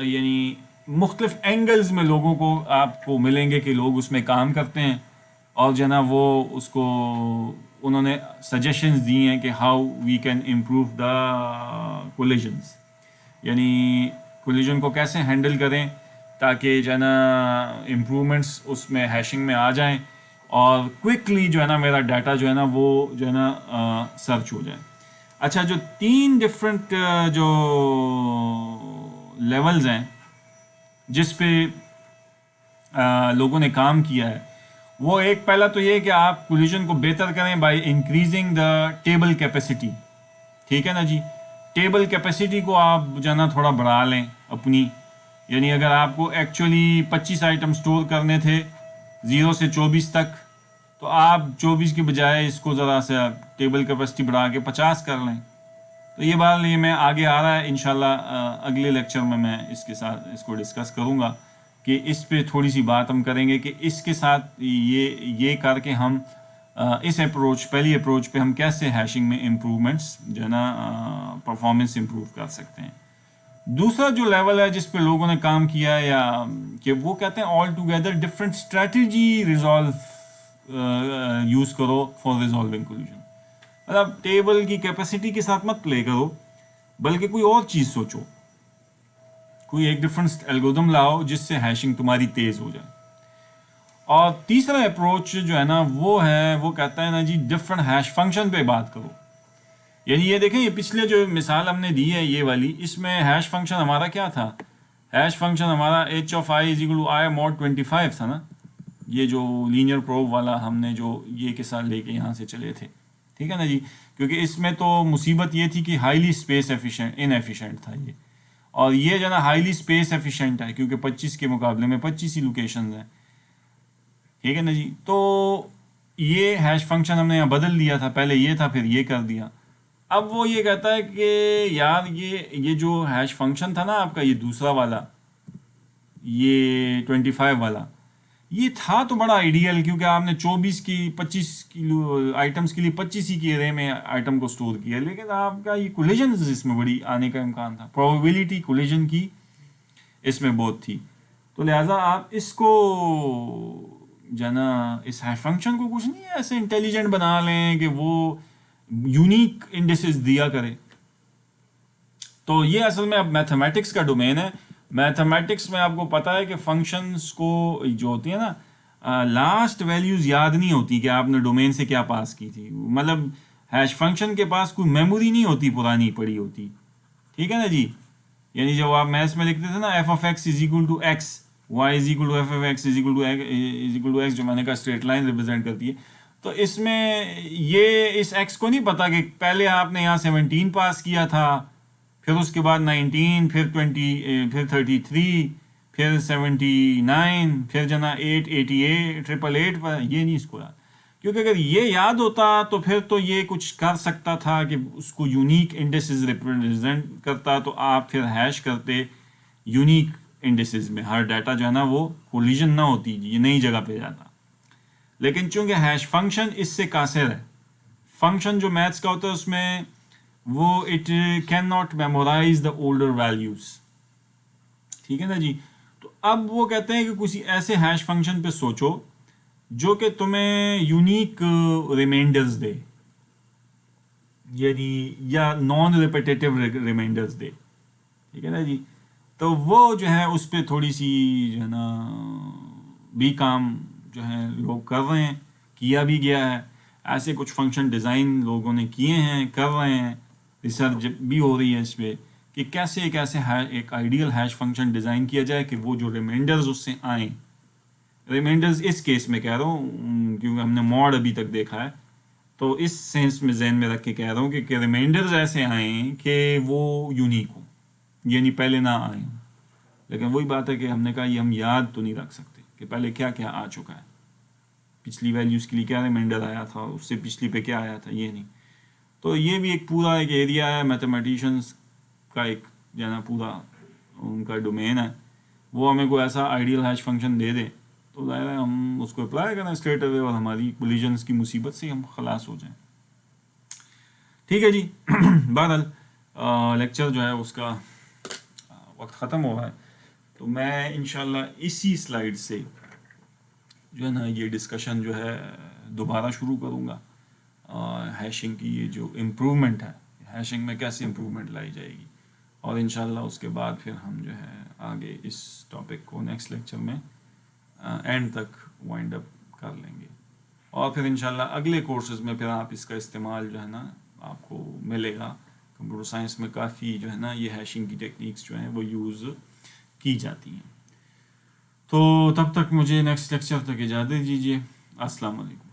[SPEAKER 1] यानी मुख्तलिफ एंगल्स में लोगों को आपको मिलेंगे कि लोग उसमें काम करते हैं, और जो है ना वो उसको उन्होंने सजेशंस दी हैं कि how we can improve the collisions, यानी कोलिजन को कैसे हैंडल करें ताकि जो है ना इम्प्रूवमेंट्स उसमें हैशिंग में आ जाएं और क्विकली जो है ना मेरा डाटा जो है ना वो जो है ना सर्च हो जाए। अच्छा, जो 3 डिफरेंट जो लेवल्स हैं जिस पे लोगों ने काम किया है, वो एक पहला तो ये कि आप कोलिजन को बेहतर करें by increasing the table capacity, ठीक है ना जी। टेबल कैपेसिटी को आप जो है ना थोड़ा बढ़ा लें अपनी, यानी अगर आपको एक्चुअली 25 आइटम स्टोर करने थे 0 से 24 तक, तो आप 24 के बजाय इसको ज़रा से टेबल कैपेसिटी बढ़ा के 50 कर लें। तो ये बात ये मैं आगे आ रहा है इंशाल्लाह अगले लेक्चर में मैं इसके साथ इसको डिस्कस करूँगा कि इस पे थोड़ी सी बात हम करेंगे कि इसके साथ ये करके हम इस अप्रोच पहली अप्रोच पे हम कैसे हैशिंग में इम्प्रूवमेंट्स जो है ना परफॉर्मेंस इम्प्रूव कर सकते हैं। दूसरा जो लेवल है जिस पे लोगों ने काम किया है या कि वो कहते हैं all together different strategy use करो फॉर रिजॉल्विंग कोलिजन। मतलब टेबल की कैपेसिटी के साथ मत प्ले करो, बल्कि कोई और चीज़ सोचो, कोई एक डिफरेंट एल्गोरिथम लाओ जिससे हैशिंग तुम्हारी तेज़ हो जाए। और तीसरा अप्रोच जो है ना वो कहता है ना जी डिफरेंट हैश फंक्शन पे बात करो। यानी ये देखें, ये पिछले जो मिसाल हमने दी है ये वाली, इसमें हैश फंक्शन हमारा क्या था, हैश फंक्शन हमारा h of i = i mod 25 था ना, ये जो लीनियर प्रोब वाला हमने जो ये के साथ लेके यहाँ से चले थे, ठीक है ना जी। क्योंकि इसमें तो मुसीबत ये थी कि हाईली स्पेस इनएफिशिएंट था ये, और ये जो है ना हाईली स्पेस एफिशिएंट है क्योंकि 25 के मुकाबले में 25 ही लोकेशन है, ठीक है ना जी। तो ये हैश फंक्शन हमने यहाँ बदल दिया था, पहले ये था फिर ये कर दिया। अब वो ये कहता है कि यार ये जो हैश फंक्शन था ना आपका, ये दूसरा वाला, ये 25 वाला, ये था तो बड़ा आइडियल क्योंकि आपने 25 किलो आइटम्स के लिए 25 ही की एरे में आइटम को स्टोर किया, लेकिन आपका ये कोलिजन इसमें बड़ी आने का इम्कान था, प्रोबेबिलिटी कोलिजन की इसमें बहुत थी। तो लिहाजा आप इसको जो है ना इस हैश फंक्शन को कुछ नहीं ऐसे इंटेलिजेंट बना लें कि वो यूनिक इंडिसेस दिया करे। तो ये असल में अब मैथमेटिक्स का डोमेन है। मैथमेटिक्स में आपको पता है कि फंक्शंस को जो होती है ना लास्ट वैल्यूज याद नहीं होती कि आपने डोमेन से क्या पास की थी, मतलब हैश फंक्शन के पास कोई मेमोरी नहीं होती पुरानी पड़ी होती, ठीक है ना जी। यानी जब आप मैथ्स में लिखते थे ना f of x is equal to x, y is equal to F of x is equal to x, जो मैंने कहा स्ट्रेट लाइन रिप्रेजेंट करती है। तो इसमें ये इस एक्स को नहीं पता कि पहले आपने यहाँ 17 पास किया था, फिर उसके बाद 19, फिर 20, फिर 33, फिर 79, फिर जना 8, 88, 888 पर, ये नहीं इसको याद। क्योंकि अगर ये याद होता तो फिर तो ये कुछ कर सकता था कि उसको यूनिक इंडिसेस रिप्रेजेंट करता, तो आप फिर हैश करते यूनिक इंडिसेस में, हर डाटा जो है ना वो कोलिजन ना होती, ये नई जगह पे जाता। लेकिन चूंकि हैश फंक्शन इससे कासिर है, फंक्शन जो मैथ्स का होता है उसमें वो it can not memorise the older values, ठीक है ना जी। तो अब वो कहते हैं कि किसी ऐसे हैश फंक्शन पे सोचो जो कि तुम्हें यूनिक रिमाइंडर्स दे, यानी या नॉन रिपीटेटिव रिमाइंडर्स दे, ठीक है ना जी। तो वो जो है उस पर थोड़ी सी जो है ना भी काम जो है लोग कर रहे हैं, किया भी गया है, ऐसे कुछ फंक्शन डिज़ाइन लोगों ने किए हैं, कर रहे हैं, रिसर्च भी हो रही है इस पर कि कैसे एक आइडियल हैश फंक्शन डिज़ाइन किया जाए कि वो जो रिमाइंडर्स उससे आए, रिमाइंडर्स इस केस में कह रहा हूँ क्योंकि हमने मॉड अभी तक देखा है, तो इस सेंस में जहन में रख के कह रहा हूँ कि रिमाइंडर्स ऐसे आए कि वो यूनिक हो, यानी पहले ना आए। लेकिन वही बात है कि हमने कहा ये हम याद तो नहीं रख सकते कि पहले क्या क्या आ चुका है, पिछली वैल्यूज़ के लिए क्या रिमाइंडर आया था, उससे पिछली पे क्या आया था, ये नहीं। तो ये भी एक पूरा एक एरिया है मैथमेटिशियंस का, एक जो है ना पूरा उनका डोमेन है। वो हमें कोई ऐसा आइडियल हैश फंक्शन दे दे तो ज़ाहिर है हम उसको अप्लाई करें स्ट्रेट अवे और हमारी कोलिजन्स की मुसीबत से हम खलास हो जाएं, ठीक है जी। बहरहाल लेक्चर जो है उसका वक्त ख़त्म हो रहा है, तो मैं इंशाल्लाह इसी स्लाइड से जो है ना ये डिस्कशन जो है दोबारा शुरू करूँगा। हैशिंग की ये जो इम्प्रूवमेंट है, हैशिंग में कैसे इम्प्रूवमेंट लाई जाएगी, और इंशाल्लाह उसके बाद फिर हम जो है आगे इस टॉपिक को नेक्स्ट लेक्चर में एंड तक वाइंड अप कर लेंगे। और फिर इंशाल्लाह अगले कोर्सेज़ में फिर आप इसका इस्तेमाल जो है ना आपको मिलेगा। कंप्यूटर साइंस में काफ़ी जो है ना ये हैशिंग की टेक्निक्स जो हैं वो यूज़ की जाती हैं। तो तब तक मुझे नेक्स्ट लेक्चर तक इजाज़त दीजिए। अस्सलाम वालेकुम।